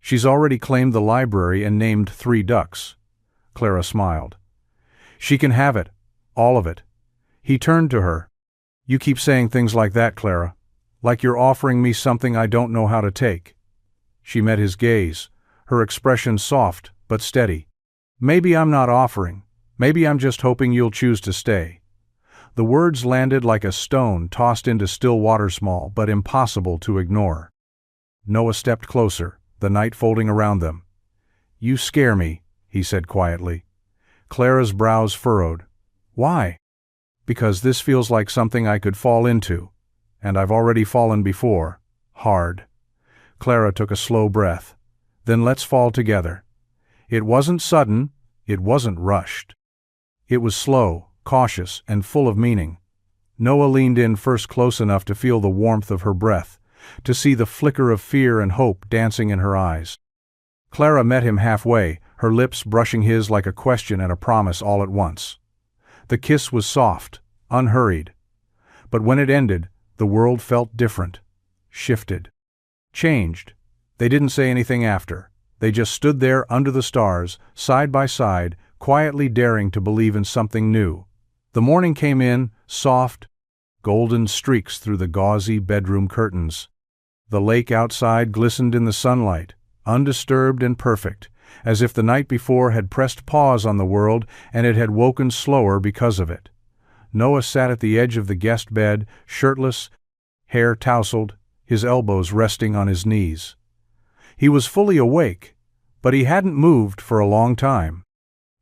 She's already claimed the library and named 3 ducks. Clara smiled. She can have it, all of it. He turned to her. You keep saying things like that, Clara, like you're offering me something I don't know how to take. She met his gaze, her expression soft but steady. Maybe I'm not offering. Maybe I'm just hoping you'll choose to stay. The words landed like a stone tossed into still water, small but impossible to ignore. Noah stepped closer, the night folding around them. You scare me, he said quietly. Clara's brows furrowed. Why? Because this feels like something I could fall into, and I've already fallen before, hard. Clara took a slow breath. Then let's fall together. It wasn't sudden, it wasn't rushed. It was slow, cautious, and full of meaning. Noah leaned in first, close enough to feel the warmth of her breath, to see the flicker of fear and hope dancing in her eyes. Clara met him halfway, her lips brushing his like a question and a promise all at once. The kiss was soft, unhurried. But when it ended, the world felt different, shifted, changed. They didn't say anything after. They just stood there under the stars, side by side, quietly daring to believe in something new. The morning came in, soft, golden streaks through the gauzy bedroom curtains. The lake outside glistened in the sunlight, undisturbed and perfect, as if the night before had pressed pause on the world and it had woken slower because of it. Noah sat at the edge of the guest bed, shirtless, hair tousled, his elbows resting on his knees. He was fully awake, but he hadn't moved for a long time.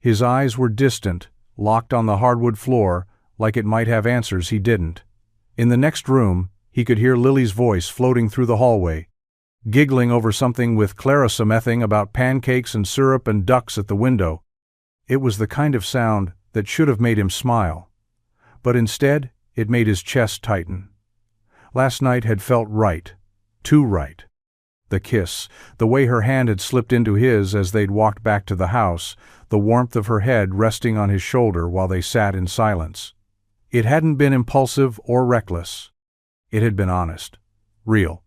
His eyes were distant, locked on the hardwood floor, like it might have answers he didn't. In the next room, he could hear Lily's voice floating through the hallway, giggling over something with Clara smething about pancakes and syrup and ducks at the window. It was the kind of sound that should have made him smile. But instead, it made his chest tighten. Last night had felt right, too right. The kiss, the way her hand had slipped into his as they'd walked back to the house, the warmth of her head resting on his shoulder while they sat in silence. It hadn't been impulsive or reckless. It had been honest, real.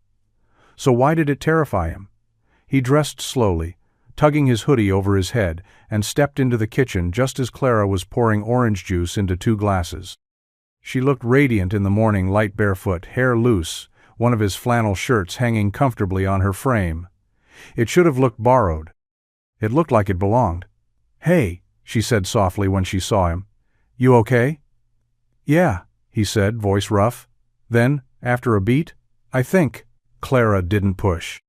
So why did it terrify him? He dressed slowly, tugging his hoodie over his head, and stepped into the kitchen just as Clara was pouring orange juice into 2 glasses. She looked radiant in the morning light, barefoot, hair loose, one of his flannel shirts hanging comfortably on her frame. It should have looked borrowed. It looked like it belonged. "Hey," she said softly when she saw him. "You okay?" "Yeah," he said, voice rough. Then, after a beat, "I think." Clara didn't push.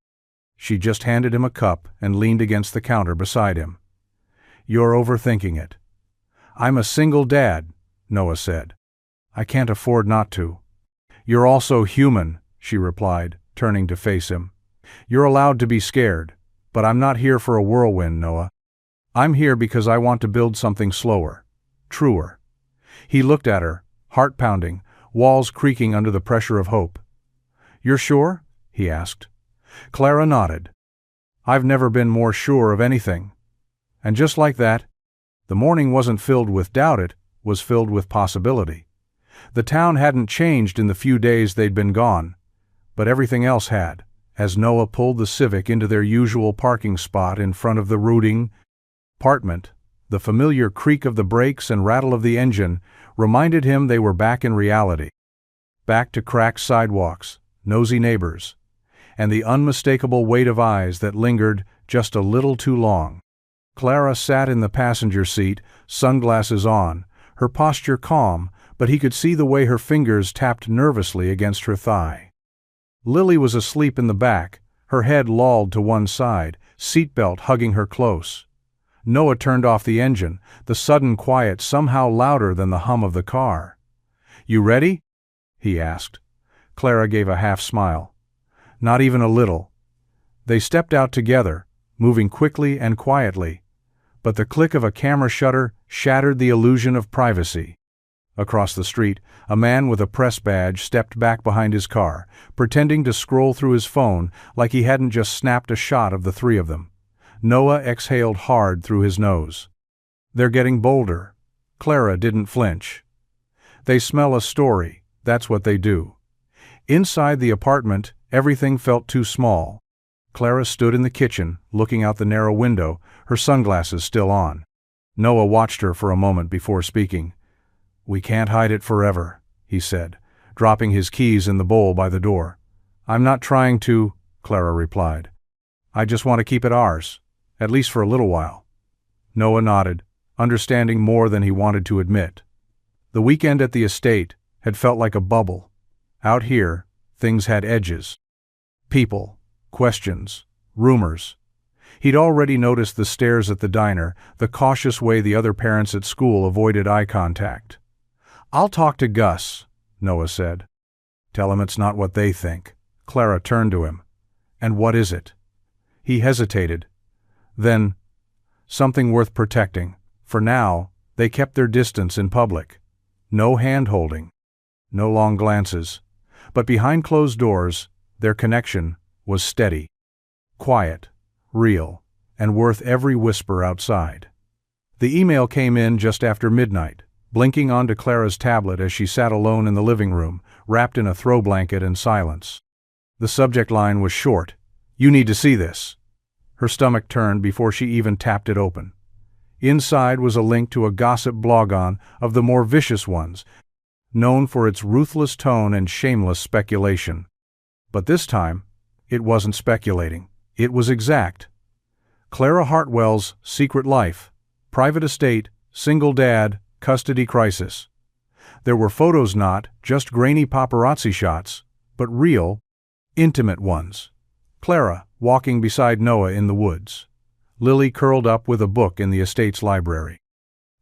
She just handed him a cup and leaned against the counter beside him. "You're overthinking it. I'm a single dad, Noah said. I can't afford not to. You're also human, she replied, turning to face him. You're allowed to be scared, but I'm not here for a whirlwind, Noah. I'm here because I want to build something slower, truer. He looked at her, heart pounding, walls creaking under the pressure of hope. You're sure? He asked. Clara nodded. I've never been more sure of anything. And just like that, the morning wasn't filled with doubt, it was filled with possibility. The town hadn't changed in the few days they'd been gone, but everything else had, as Noah pulled the Civic into their usual parking spot in front of the rooting apartment. The familiar creak of the brakes and rattle of the engine reminded him they were back in reality. Back to cracked sidewalks, nosy neighbors, and the unmistakable weight of eyes that lingered just a little too long. Clara sat in the passenger seat, sunglasses on, her posture calm, but he could see the way her fingers tapped nervously against her thigh. Lily was asleep in the back, her head lolled to one side, seatbelt hugging her close. Noah turned off the engine, the sudden quiet somehow louder than the hum of the car. You ready? He asked. Clara gave a half smile. Not even a little. They stepped out together, moving quickly and quietly, but the click of a camera shutter shattered the illusion of privacy. Across the street, a man with a press badge stepped back behind his car, pretending to scroll through his phone like he hadn't just snapped a shot of the three of them. Noah exhaled hard through his nose. They're getting bolder. Clara didn't flinch. They smell a story, that's what they do. Inside the apartment, everything felt too small. Clara stood in the kitchen, looking out the narrow window, her sunglasses still on. Noah watched her for a moment before speaking. We can't hide it forever, he said, dropping his keys in the bowl by the door. I'm not trying to, Clara replied. I just want to keep it ours, at least for a little while. Noah nodded, understanding more than he wanted to admit. The weekend at the estate had felt like a bubble. Out here, things had edges. People, questions, rumors. He'd already noticed the stares at the diner, the cautious way the other parents at school avoided eye contact. I'll talk to Gus, Noah said. Tell him it's not what they think. Clara turned to him. And what is it? He hesitated. Then, something worth protecting. For now, they kept their distance in public. No hand-holding. No long glances. But behind closed doors, their connection was steady. Quiet, real, and worth every whisper outside. The email came in just after midnight, blinking onto Clara's tablet as she sat alone in the living room, wrapped in a throw blanket and silence. The subject line was short. You need to see this. Her stomach turned before she even tapped it open. Inside was a link to a gossip blogon of the more vicious ones, known for its ruthless tone and shameless speculation. But this time, it wasn't speculating. It was exact. Clara Hartwell's secret life, private estate, single dad, custody crisis. There were photos, not just grainy paparazzi shots, but real, intimate ones. Clara walking beside Noah in the woods. Lily curled up with a book in the estate's library.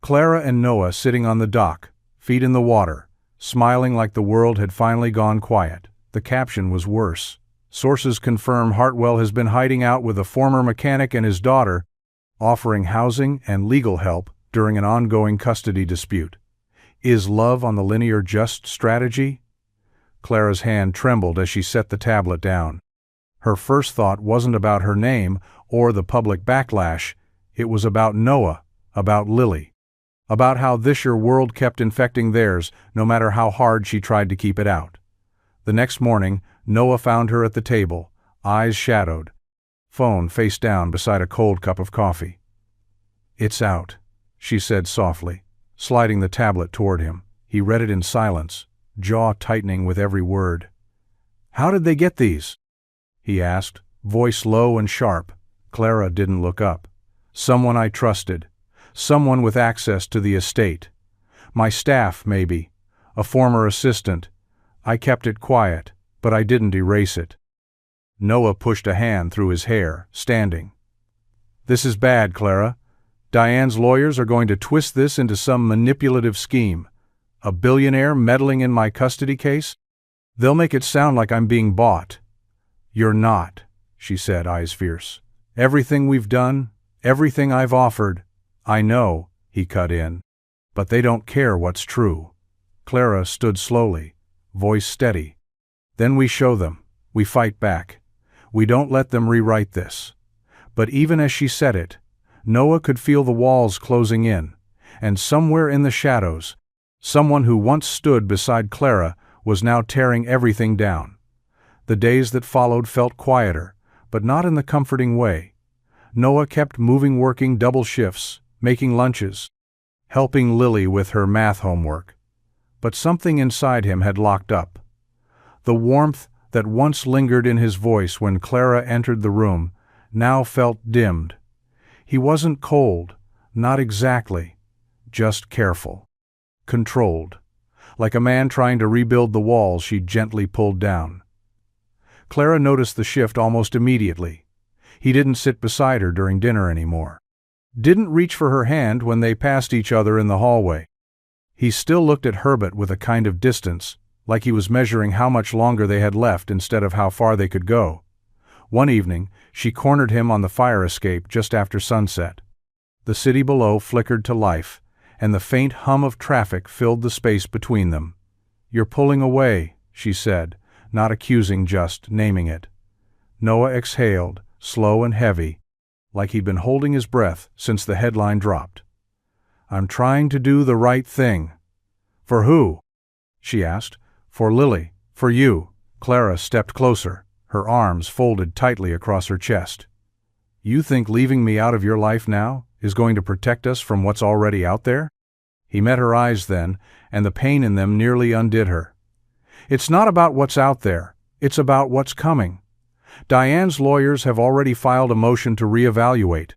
Clara and Noah sitting on the dock, feet in the water, smiling like the world had finally gone quiet. The caption was worse. Sources confirm Hartwell has been hiding out with a former mechanic and his daughter, offering housing and legal help during an ongoing custody dispute. Is love on the linear just strategy? Clara's hand trembled as she set the tablet down. Her first thought wasn't about her name or the public backlash. It was about Noah, about Lily, about how this your world kept infecting theirs, no matter how hard she tried to keep it out. The next morning, Noah found her at the table, eyes shadowed, phone face down beside a cold cup of coffee. It's out, she said softly, sliding the tablet toward him. He read it in silence, jaw tightening with every word. How did they get these? He asked, voice low and sharp. Clara didn't look up. Someone I trusted. Someone with access to the estate. My staff, maybe. A former assistant. I kept it quiet, but I didn't erase it. Noah pushed a hand through his hair, standing. This is bad, Clara. Diane's lawyers are going to twist this into some manipulative scheme. A billionaire meddling in my custody case? They'll make it sound like I'm being bought. You're not, she said, eyes fierce. Everything we've done, everything I've offered, I know, he cut in. But they don't care what's true. Clara stood slowly, voice steady. Then we show them. We fight back. We don't let them rewrite this. But even as she said it, Noah could feel the walls closing in, and somewhere in the shadows, someone who once stood beside Clara was now tearing everything down. The days that followed felt quieter, but not in the comforting way. Noah kept moving, working double shifts, making lunches, helping Lily with her math homework. But something inside him had locked up. The warmth that once lingered in his voice when Clara entered the room now felt dimmed. He wasn't cold, not exactly, just careful, controlled, like a man trying to rebuild the walls she'd gently pulled down. Clara noticed the shift almost immediately. He didn't sit beside her during dinner anymore. Didn't reach for her hand when they passed each other in the hallway. He still looked at Herbert with a kind of distance, like he was measuring how much longer they had left instead of how far they could go. One evening, she cornered him on the fire escape just after sunset. The city below flickered to life, and the faint hum of traffic filled the space between them. "You're pulling away," she said, not accusing, just naming it. Noah exhaled, slow and heavy, like he'd been holding his breath since the headline dropped. "I'm trying to do the right thing." "For who?" she asked. "For Lily, for you." Clara stepped closer, her arms folded tightly across her chest. "You think leaving me out of your life now is going to protect us from what's already out there?" He met her eyes then, and the pain in them nearly undid her. "It's not about what's out there, it's about what's coming. Diane's lawyers have already filed a motion to reevaluate.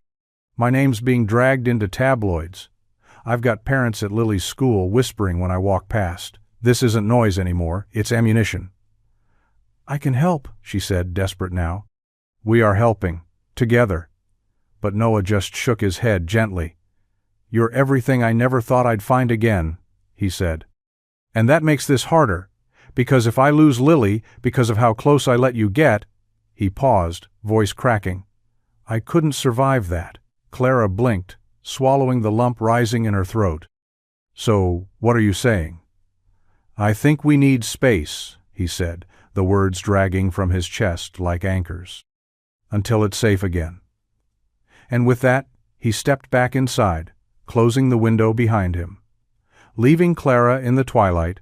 My name's being dragged into tabloids. I've got parents at Lily's school whispering when I walk past. This isn't noise anymore, it's ammunition." "I can help," she said, desperate now. "We are helping, together." But Noah just shook his head gently. "You're everything I never thought I'd find again," he said. "And that makes this harder, because if I lose Lily because of how close I let you get—" He paused, voice cracking. "I couldn't survive that." Clara blinked, swallowing the lump rising in her throat. "So, what are you saying?" "I think we need space," he said, the words dragging from his chest like anchors. "Until it's safe again." And with that, he stepped back inside, closing the window behind him. Leaving Clara in the twilight,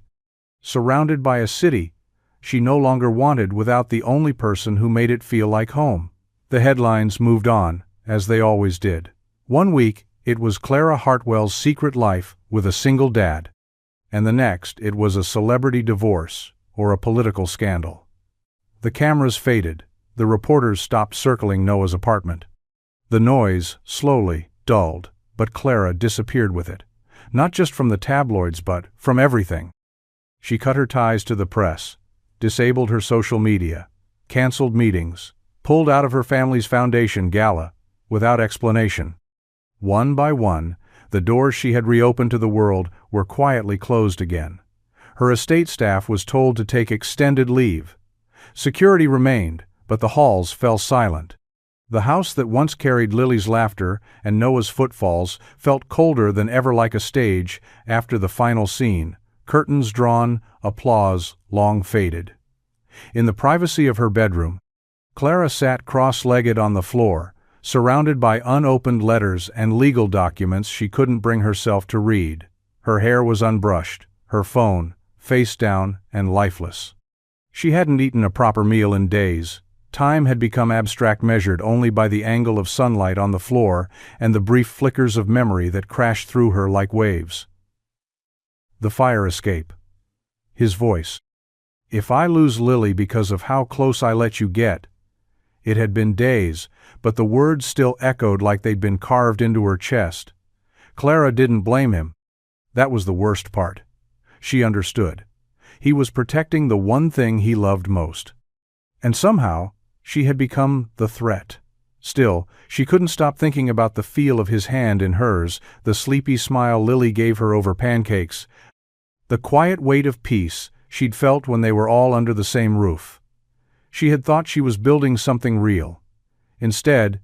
surrounded by a city she no longer wanted without the only person who made it feel like home. The headlines moved on, as they always did. One week, it was Clara Hartwell's secret life with a single dad, and the next it was a celebrity divorce or a political scandal. The cameras faded, the reporters stopped circling Noah's apartment. The noise slowly dulled, but Clara disappeared with it, not just from the tabloids but from everything. She cut her ties to the press, disabled her social media, canceled meetings, pulled out of her family's foundation gala, without explanation. One by one, the doors she had reopened to the world were quietly closed again. Her estate staff was told to take extended leave. Security remained, but the halls fell silent. The house that once carried Lily's laughter and Noah's footfalls felt colder than ever, like a stage after the final scene, curtains drawn, applause long faded. In the privacy of her bedroom, Clara sat cross-legged on the floor, surrounded by unopened letters and legal documents she couldn't bring herself to read. Her hair was unbrushed, her phone face down and lifeless. She hadn't eaten a proper meal in days. Time had become abstract, measured only by the angle of sunlight on the floor and the brief flickers of memory that crashed through her like waves. The fire escape. His voice. "If I lose Lily because of how close I let you get." It had been days, but the words still echoed like they'd been carved into her chest. Clara didn't blame him. That was the worst part. She understood. He was protecting the one thing he loved most. And somehow, she had become the threat. Still, she couldn't stop thinking about the feel of his hand in hers, the sleepy smile Lily gave her over pancakes, the quiet weight of peace she'd felt when they were all under the same roof. She had thought she was building something real. Instead,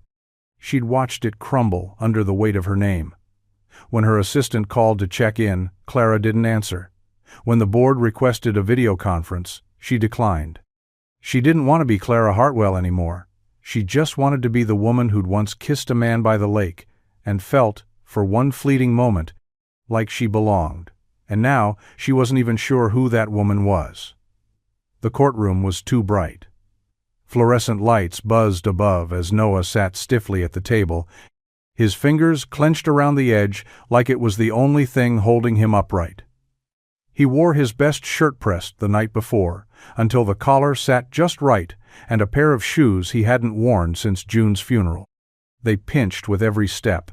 she'd watched it crumble under the weight of her name. When her assistant called to check in, Clara didn't answer. When the board requested a video conference, she declined. She didn't want to be Clara Hartwell anymore. She just wanted to be the woman who'd once kissed a man by the lake and felt, for one fleeting moment, like she belonged. And now she wasn't even sure who that woman was. The courtroom was too bright. Fluorescent lights buzzed above as Noah sat stiffly at the table, his fingers clenched around the edge like it was the only thing holding him upright. He wore his best shirt pressed the night before, until the collar sat just right, and a pair of shoes he hadn't worn since June's funeral. They pinched with every step.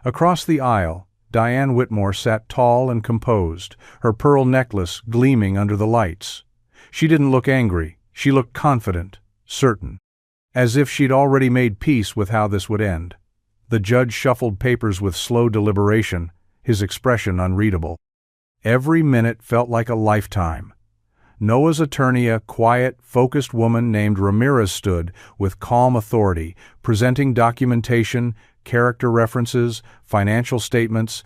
Across the aisle, Diane Whitmore sat tall and composed, her pearl necklace gleaming under the lights. She didn't look angry, she looked confident, certain, as if she'd already made peace with how this would end. The judge shuffled papers with slow deliberation, his expression unreadable. Every minute felt like a lifetime. Noah's attorney, a quiet, focused woman named Ramirez, stood with calm authority, presenting documentation, character references, financial statements,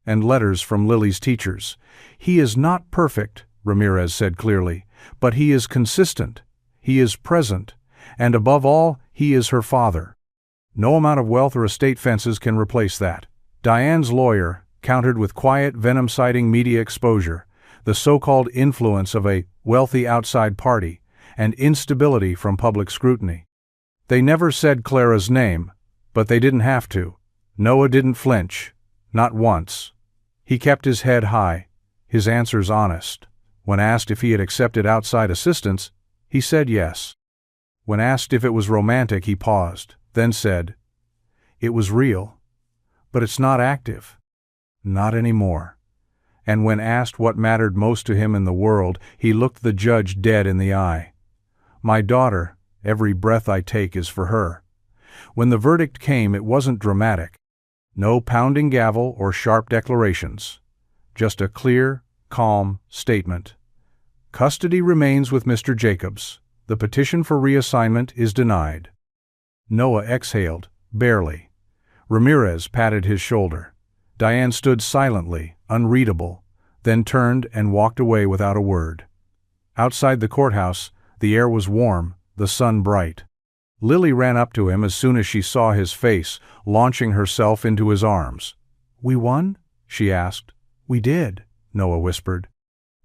and letters from Lily's teachers. "He is not perfect," Ramirez said clearly, "but he is consistent, he is present, and above all, he is her father. No amount of wealth or estate fences can replace that." Diane's lawyer countered with quiet, venom-citing media exposure, the so-called influence of a wealthy outside party, and instability from public scrutiny. They never said Clara's name, but they didn't have to. Noah didn't flinch, not once. He kept his head high, his answers honest. When asked if he had accepted outside assistance, he said yes. When asked if it was romantic, he paused, then said, "It was real, but it's not active. Not anymore." And when asked what mattered most to him in the world, he looked the judge dead in the eye. "My daughter, every breath I take is for her." When the verdict came, it wasn't dramatic. No pounding gavel or sharp declarations. Just a clear, calm statement. Custody remains with Mr. Jacobs. The petition for reassignment is denied. Noah exhaled, barely. Ramirez patted his shoulder. Diane stood silently, unreadable, then turned and walked away without a word. Outside the courthouse, the air was warm, the sun bright. Lily ran up to him as soon as she saw his face, launching herself into his arms. "We won?" she asked. "We did," Noah whispered,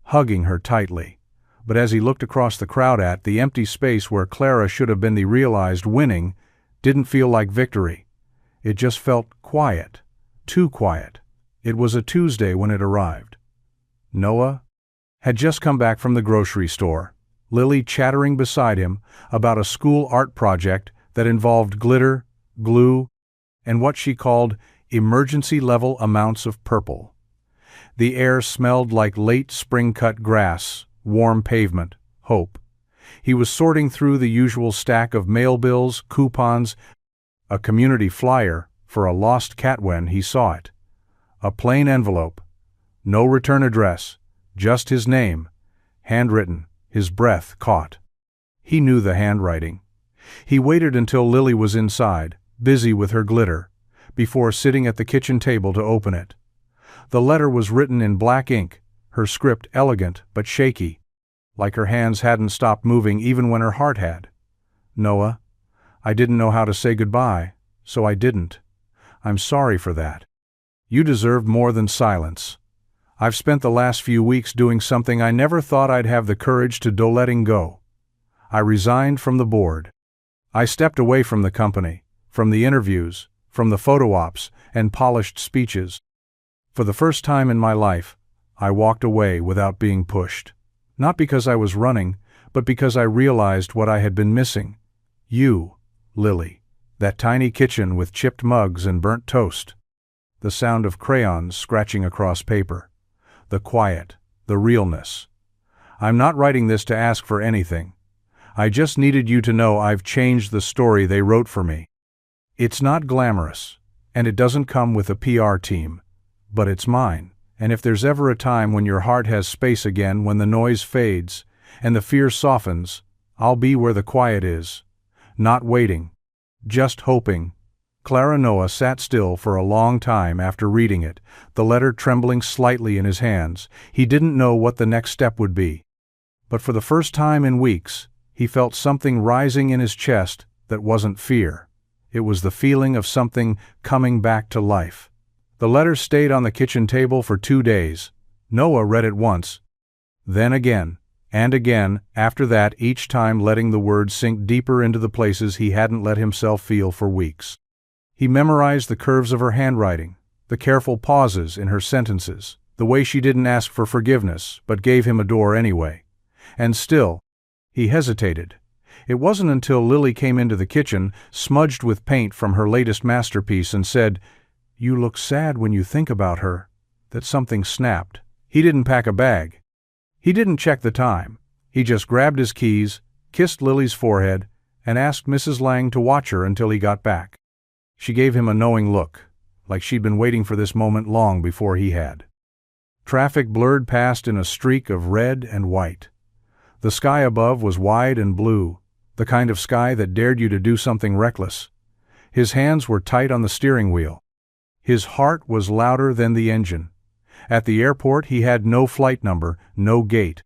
hugging her tightly. But as he looked across the crowd at the empty space where Clara should have been, he realized winning didn't feel like victory. It just felt quiet. Too quiet. It was a Tuesday when it arrived. Noah had just come back from the grocery store, Lily chattering beside him about a school art project that involved glitter, glue, and what she called emergency-level amounts of purple. The air smelled like late spring-cut grass, warm pavement, hope. He was sorting through the usual stack of mail bills, coupons, a community flyer for a lost cat when he saw it. A plain envelope. No return address, just his name, handwritten, his breath caught. He knew the handwriting. He waited until Lily was inside, busy with her glitter, before sitting at the kitchen table to open it. The letter was written in black ink, her script elegant but shaky, like her hands hadn't stopped moving even when her heart had. "Noah, I didn't know how to say goodbye, so I didn't. I'm sorry for that. You deserved more than silence. I've spent the last few weeks doing something I never thought I'd have the courage to do, letting go. I resigned from the board. I stepped away from the company, from the interviews, from the photo ops and polished speeches. For the first time in my life, I walked away without being pushed. Not because I was running, but because I realized what I had been missing. You, Lily. That tiny kitchen with chipped mugs and burnt toast. The sound of crayons scratching across paper. The quiet, the realness. I'm not writing this to ask for anything. I just needed you to know I've changed the story they wrote for me. It's not glamorous, and it doesn't come with a PR team, but it's mine, and if there's ever a time when your heart has space again, when the noise fades, and the fear softens, I'll be where the quiet is. Not waiting. Just hoping. Clara Noah sat still for a long time after reading it, the letter trembling slightly in his hands. He didn't know what the next step would be. But for the first time in weeks, he felt something rising in his chest that wasn't fear. It was the feeling of something coming back to life. The letter stayed on the kitchen table for 2 days. Noah read it once, then again, and again, after that, each time letting the words sink deeper into the places he hadn't let himself feel for weeks. He memorized the curves of her handwriting, the careful pauses in her sentences, the way she didn't ask for forgiveness but gave him a door anyway. And still, he hesitated. It wasn't until Lily came into the kitchen, smudged with paint from her latest masterpiece, and said, "You look sad when you think about her," that something snapped. He didn't pack a bag. He didn't check the time. He just grabbed his keys, kissed Lily's forehead, and asked Mrs. Lang to watch her until he got back. She gave him a knowing look, like she'd been waiting for this moment long before he had. Traffic blurred past in a streak of red and white. The sky above was wide and blue, the kind of sky that dared you to do something reckless. His hands were tight on the steering wheel. His heart was louder than the engine. At the airport he had no flight number, no gate.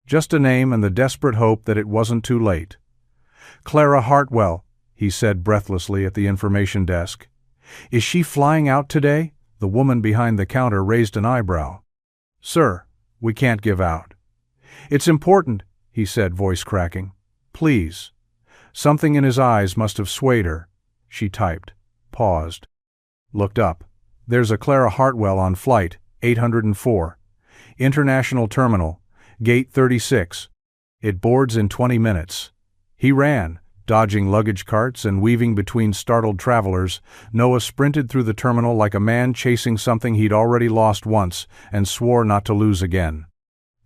Just a name and the desperate hope that it wasn't too late. "Clara Hartwell," he said breathlessly at the information desk. "Is she flying out today?" The woman behind the counter raised an eyebrow. "Sir, we can't give out." "It's important," he said, voice cracking. "Please." Something in his eyes must have swayed her. She typed, paused, looked up. "There's a Clara Hartwell on flight 804. International Terminal, Gate 36. It boards in 20 minutes. He ran, dodging luggage carts and weaving between startled travelers. Noah sprinted through the terminal like a man chasing something he'd already lost once and swore not to lose again.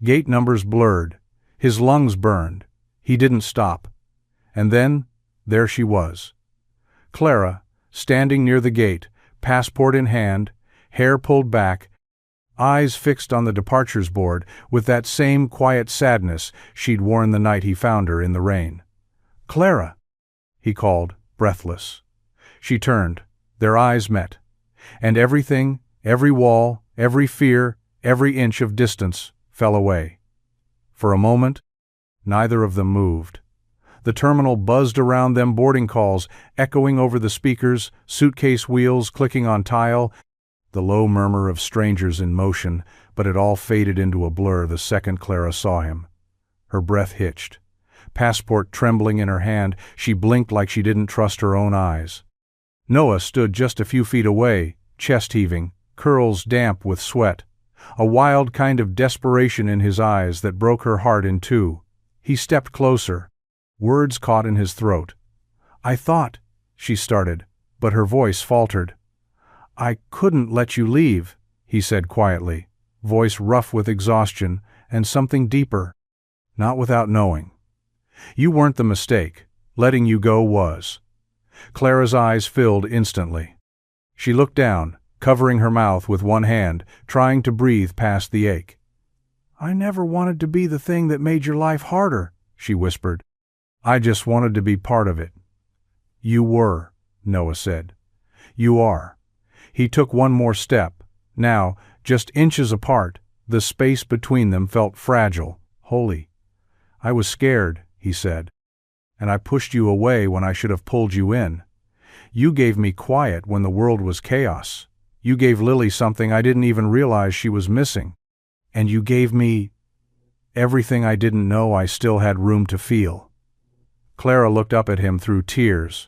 Gate numbers blurred. His lungs burned. He didn't stop. And then, there she was. Clara, standing near the gate, passport in hand, hair pulled back, eyes fixed on the departures board with that same quiet sadness she'd worn the night he found her in the rain. "Clara," he called, breathless. She turned. Their eyes met. And everything, every wall, every fear, every inch of distance fell away. For a moment, neither of them moved. The terminal buzzed around them, boarding calls echoing over the speakers, suitcase wheels clicking on tile, the low murmur of strangers in motion, but it all faded into a blur the second Clara saw him. Her breath hitched. Passport trembling in her hand, she blinked like she didn't trust her own eyes. Noah stood just a few feet away, chest heaving, curls damp with sweat, a wild kind of desperation in his eyes that broke her heart in two. He stepped closer. Words caught in his throat. "I thought," she started, but her voice faltered. "I couldn't let you leave," he said quietly, voice rough with exhaustion and something deeper. "Not without knowing. You weren't the mistake. Letting you go was." Clara's eyes filled instantly. She looked down, covering her mouth with one hand, trying to breathe past the ache. "I never wanted to be the thing that made your life harder," she whispered. "I just wanted to be part of it." "You were," Noah said. "You are." He took one more step. Now, just inches apart, the space between them felt fragile, holy. "I was scared," he said. "And I pushed you away when I should have pulled you in. You gave me quiet when the world was chaos. You gave Lily something I didn't even realize she was missing. And you gave me everything I didn't know I still had room to feel." Clara looked up at him through tears,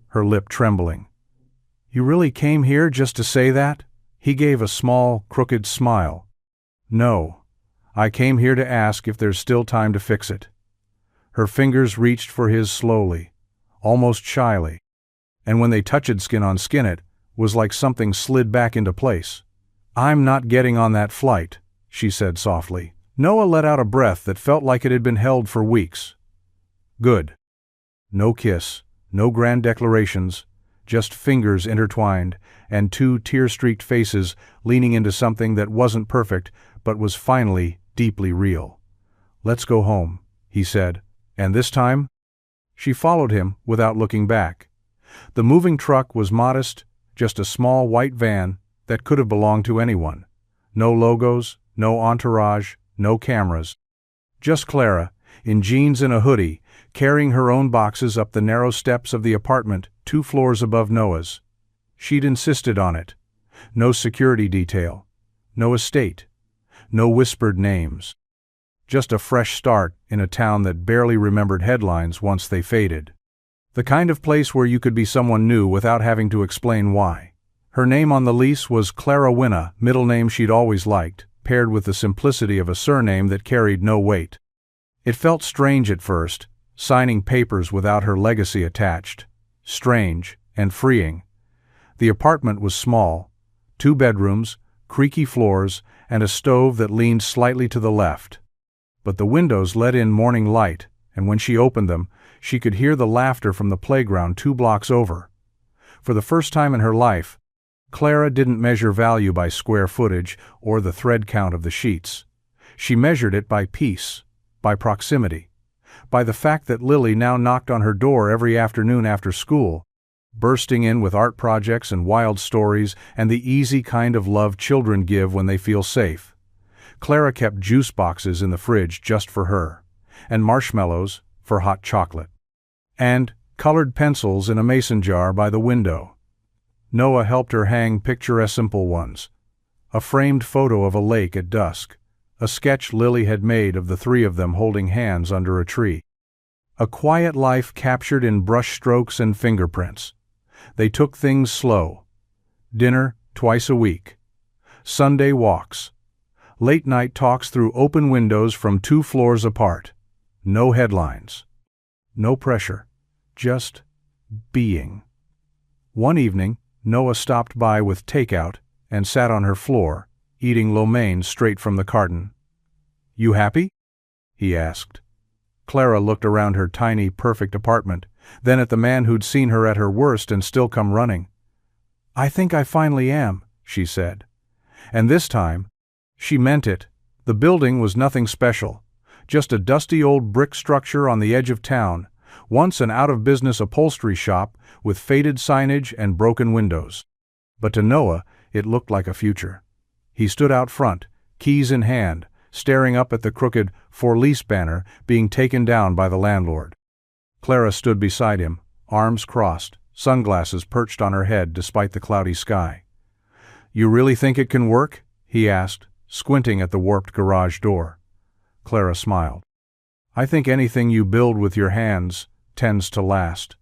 her lip trembling. "You really came here just to say that?" He gave a small, crooked smile. "No, I came here to ask if there's still time to fix it." Her fingers reached for his slowly, almost shyly, and when they touched skin on skin it was like something slid back into place. "I'm not getting on that flight," she said softly. Noah let out a breath that felt like it had been held for weeks. "Good." No kiss, no grand declarations, just fingers intertwined, and two tear-streaked faces leaning into something that wasn't perfect but was finally deeply real. "Let's go home," he said. "And this time?" She followed him without looking back. The moving truck was modest, just a small white van that could have belonged to anyone. No logos, no entourage, no cameras. Just Clara, in jeans and a hoodie, carrying her own boxes up the narrow steps of the apartment 2 floors above Noah's. She'd insisted on it. No security detail. No estate. No whispered names. Just a fresh start in a town that barely remembered headlines once they faded. The kind of place where you could be someone new without having to explain why. Her name on the lease was Clara Winna, middle name she'd always liked, paired with the simplicity of a surname that carried no weight. It felt strange at first, signing papers without her legacy attached. Strange and freeing. The apartment was small, 2 bedrooms, creaky floors, and a stove that leaned slightly to the left. But the windows let in morning light, and when she opened them, she could hear the laughter from the playground 2 blocks over. For the first time in her life, Clara didn't measure value by square footage or the thread count of the sheets. She measured it by peace, by proximity, by the fact that Lily now knocked on her door every afternoon after school, bursting in with art projects and wild stories and the easy kind of love children give when they feel safe. Clara kept juice boxes in the fridge just for her, and marshmallows for hot chocolate, and colored pencils in a mason jar by the window. Noah helped her hang picturesque simple ones. A framed photo of a lake at dusk, a sketch Lily had made of the 3 of them holding hands under a tree. A quiet life captured in brush strokes and fingerprints. They took things slow. Dinner twice a week. Sunday walks. Late-night talks through open windows from 2 floors apart. No headlines. No pressure. Just being. One evening, Noah stopped by with takeout and sat on her floor, eating lo mein straight from the carton. "You happy?" he asked. Clara looked around her tiny, perfect apartment, then at the man who'd seen her at her worst and still come running. "I think I finally am," she said. And this time, she meant it. The building was nothing special, just a dusty old brick structure on the edge of town, once an out-of-business upholstery shop with faded signage and broken windows. But to Noah, it looked like a future. He stood out front, keys in hand, staring up at the crooked "For Lease" banner being taken down by the landlord. Clara stood beside him, arms crossed, sunglasses perched on her head despite the cloudy sky. "You really think it can work?" he asked, squinting at the warped garage door. Clara smiled. "I think anything you build with your hands tends to last."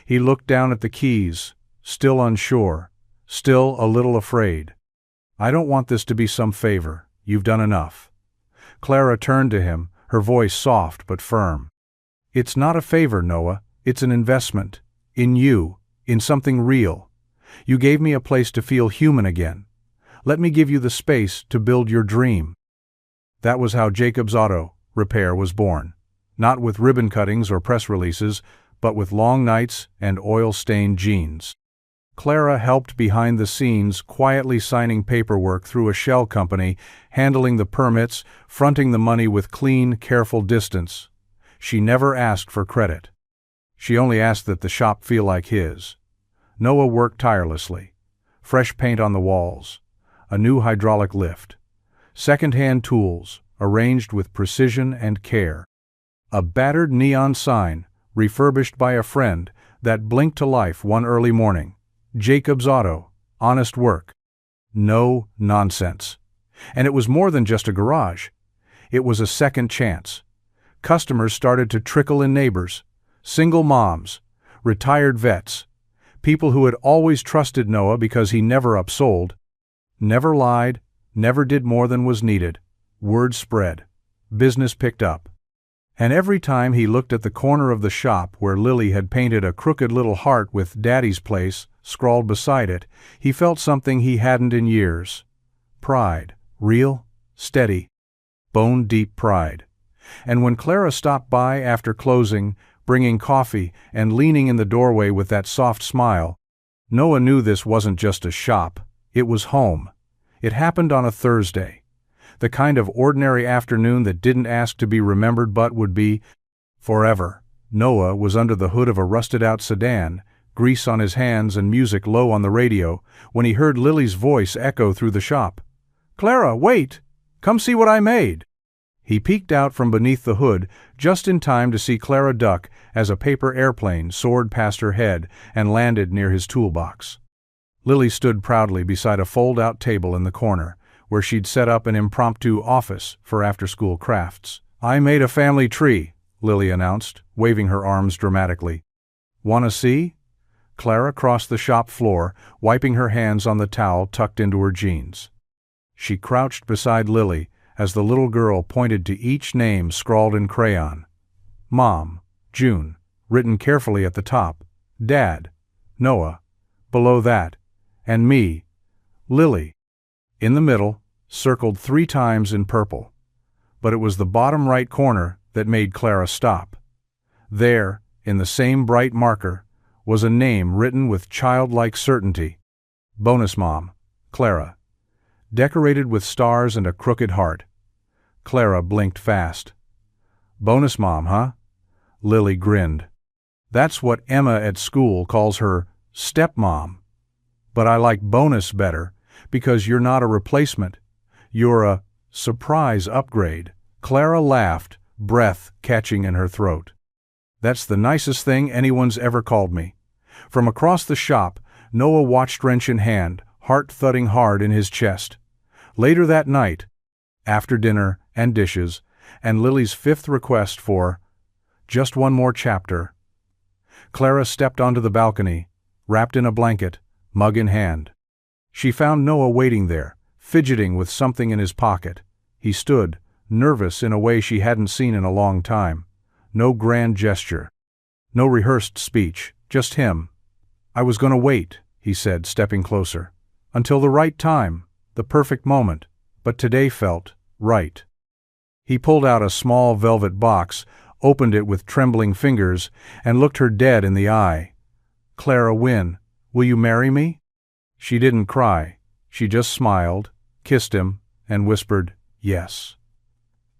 He looked down at the keys, still unsure, still a little afraid. "I don't want this to be some favor. You've done enough." Clara turned to him, her voice soft but firm. "It's not a favor, Noah. It's an investment. In you. In something real. You gave me a place to feel human again. Let me give you the space to build your dream." That was how Jacob's Auto Repair was born. Not with ribbon cuttings or press releases, but with long nights and oil-stained jeans. Clara helped behind the scenes, quietly signing paperwork through a shell company, handling the permits, fronting the money with clean, careful distance. She never asked for credit. She only asked that the shop feel like his. Noah worked tirelessly. Fresh paint on the walls. A new hydraulic lift. Second-hand tools, arranged with precision and care. A battered neon sign, refurbished by a friend, that blinked to life one early morning. Jacob's Auto, honest work. No nonsense. And it was more than just a garage. It was a second chance. Customers started to trickle in: neighbors, single moms, retired vets, people who had always trusted Noah because he never upsold, never lied, never did more than was needed. Word spread. Business picked up. And every time he looked at the corner of the shop where Lily had painted a crooked little heart with "Daddy's Place" scrawled beside it, he felt something he hadn't in years. Pride. Real, steady, bone-deep pride. And when Clara stopped by after closing, bringing coffee and leaning in the doorway with that soft smile, Noah knew this wasn't just a shop, it was home. It happened on a Thursday. The kind of ordinary afternoon that didn't ask to be remembered but would be forever. Noah was under the hood of a rusted-out sedan, grease on his hands and music low on the radio, when he heard Lily's voice echo through the shop. "Clara, wait! Come see what I made!" He peeked out from beneath the hood just in time to see Clara duck as a paper airplane soared past her head and landed near his toolbox. Lily stood proudly beside a fold-out table in the corner, where she'd set up an impromptu office for after-school crafts. "I made a family tree," Lily announced, waving her arms dramatically. "Wanna see?" Clara crossed the shop floor, wiping her hands on the towel tucked into her jeans. She crouched beside Lily as the little girl pointed to each name scrawled in crayon. Mom, June, written carefully at the top, Dad, Noah, below that, and me, Lily. In the middle, circled 3 times in purple. But it was the bottom right corner that made Clara stop. There, in the same bright marker, was a name written with childlike certainty. Bonus Mom, Clara. Decorated with stars and a crooked heart. Clara blinked fast. "Bonus Mom, huh?" Lily grinned. "That's what Emma at school calls her stepmom. But I like bonus better, because you're not a replacement. You're a surprise upgrade." Clara laughed, breath catching in her throat. "That's the nicest thing anyone's ever called me." From across the shop, Noah watched wrench in hand, heart thudding hard in his chest. Later that night, after dinner and dishes, and Lily's 5th request for just one more chapter, Clara stepped onto the balcony, wrapped in a blanket, mug in hand. She found Noah waiting there, fidgeting with something in his pocket. He stood, nervous in a way she hadn't seen in a long time. No grand gesture. No rehearsed speech, just him. "I was going to wait," he said, stepping closer. "Until the right time, the perfect moment, but today felt right." He pulled out a small velvet box, opened it with trembling fingers, and looked her dead in the eye. "Clara Wynne, will you marry me?" She didn't cry. She just smiled, kissed him, and whispered, "Yes."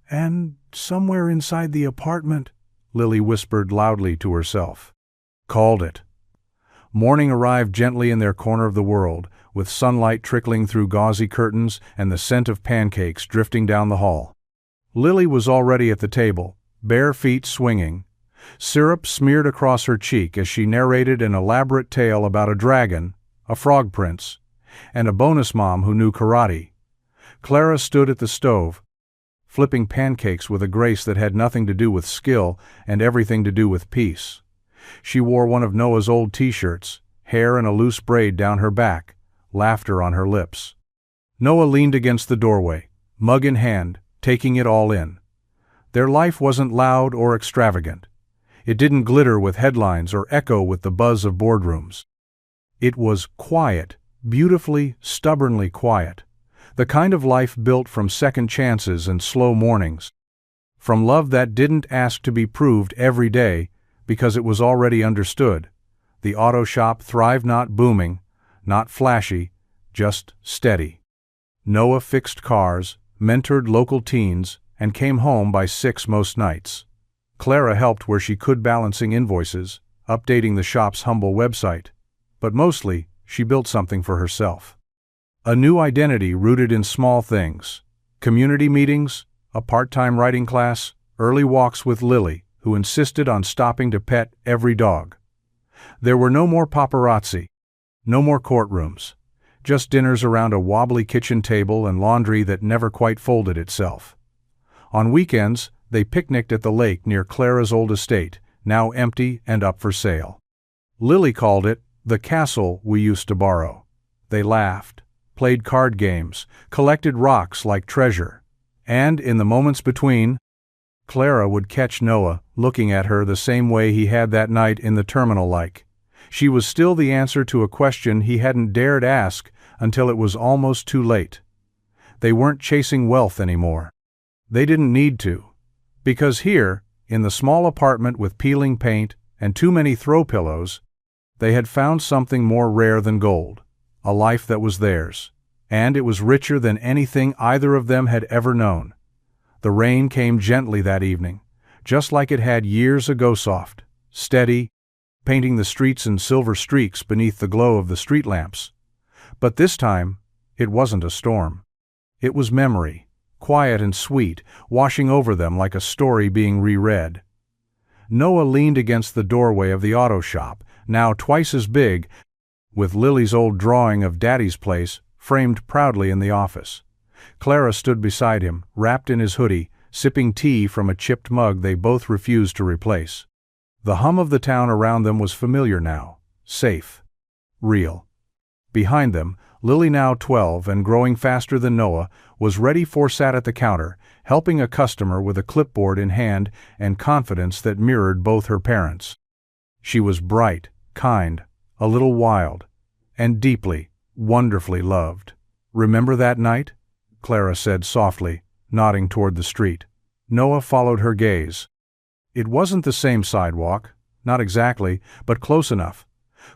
"And somewhere inside the apartment," Lily whispered loudly to herself. Called it. Morning arrived gently in their corner of the world, with sunlight trickling through gauzy curtains and the scent of pancakes drifting down the hall. Lily was already at the table, bare feet swinging, syrup smeared across her cheek as she narrated an elaborate tale about a dragon, a frog prince, and a bonus mom who knew karate. Clara stood at the stove, flipping pancakes with a grace that had nothing to do with skill and everything to do with peace. She wore one of Noah's old t-shirts, hair in a loose braid down her back, laughter on her lips. Noah leaned against the doorway, mug in hand, taking it all in. Their life wasn't loud or extravagant. It didn't glitter with headlines or echo with the buzz of boardrooms. It was quiet, beautifully, stubbornly quiet. The kind of life built from second chances and slow mornings. From love that didn't ask to be proved every day because it was already understood. The auto shop thrived not booming, not flashy, just steady. Noah fixed cars, mentored local teens, and came home by 6 most nights. Clara helped where she could, balancing invoices, updating the shop's humble website. But mostly, she built something for herself. A new identity rooted in small things. Community meetings, a part-time writing class, early walks with Lily, who insisted on stopping to pet every dog. There were no more paparazzi, no more courtrooms, just dinners around a wobbly kitchen table and laundry that never quite folded itself. On weekends, they picnicked at the lake near Clara's old estate, now empty and up for sale. Lily called it the castle we used to borrow. They laughed, played card games, collected rocks like treasure, and in the moments between, Clara would catch Noah looking at her the same way he had that night in the terminal, like she was still the answer to a question he hadn't dared ask until it was almost too late. They weren't chasing wealth anymore. They didn't need to. Because here, in the small apartment with peeling paint and too many throw pillows, They had found something more rare than gold, a life that was theirs, and it was richer than anything either of them had ever known. The rain came gently that evening, just like it had years ago, soft, steady, painting the streets in silver streaks beneath the glow of the street lamps. But this time, it wasn't a storm. It was memory, quiet and sweet, washing over them like a story being reread. Noah leaned against the doorway of the auto shop, now twice as big, with Lily's old drawing of Daddy's place framed proudly in the office. Clara stood beside him, wrapped in his hoodie, sipping tea from a chipped mug they both refused to replace. The hum of the town around them was familiar now, safe, real. Behind them, Lily, now 12 and growing faster than Noah, was ready sat at the counter, helping a customer with a clipboard in hand and confidence that mirrored both her parents. She was bright, kind, a little wild, and deeply, wonderfully loved. "Remember that night?" Clara said softly, nodding toward the street. Noah followed her gaze. It wasn't the same sidewalk, not exactly, but close enough.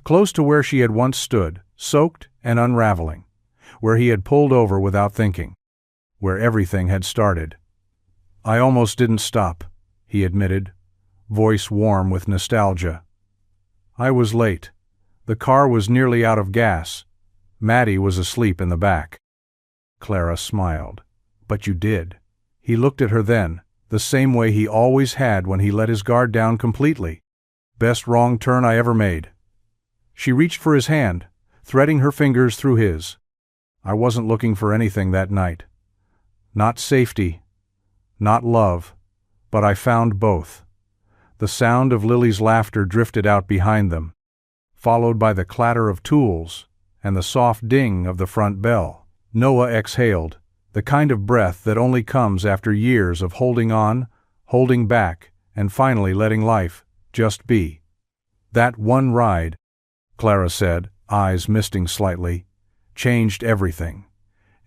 Close to where she had once stood, soaked and unraveling. Where he had pulled over without thinking. Where everything had started. "I almost didn't stop," he admitted, voice warm with nostalgia. "I was late. The car was nearly out of gas. Maddie was asleep in the back." Clara smiled. "But you did." He looked at her then, the same way he always had when he let his guard down completely. "Best wrong turn I ever made." She reached for his hand, threading her fingers through his. "I wasn't looking for anything that night. Not safety, not love, but I found both." The sound of Lily's laughter drifted out behind them, followed by the clatter of tools and the soft ding of the front bell. Noah exhaled, the kind of breath that only comes after years of holding on, holding back, and finally letting life just be. "That one ride," Clara said, eyes misting slightly, "changed everything."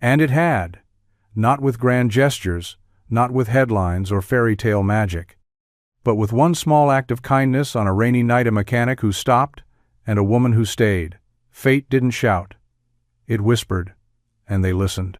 And it had. Not with grand gestures, not with headlines or fairy tale magic, but with one small act of kindness on a rainy night, a mechanic who stopped, and a woman who stayed. Fate didn't shout. It whispered, and they listened.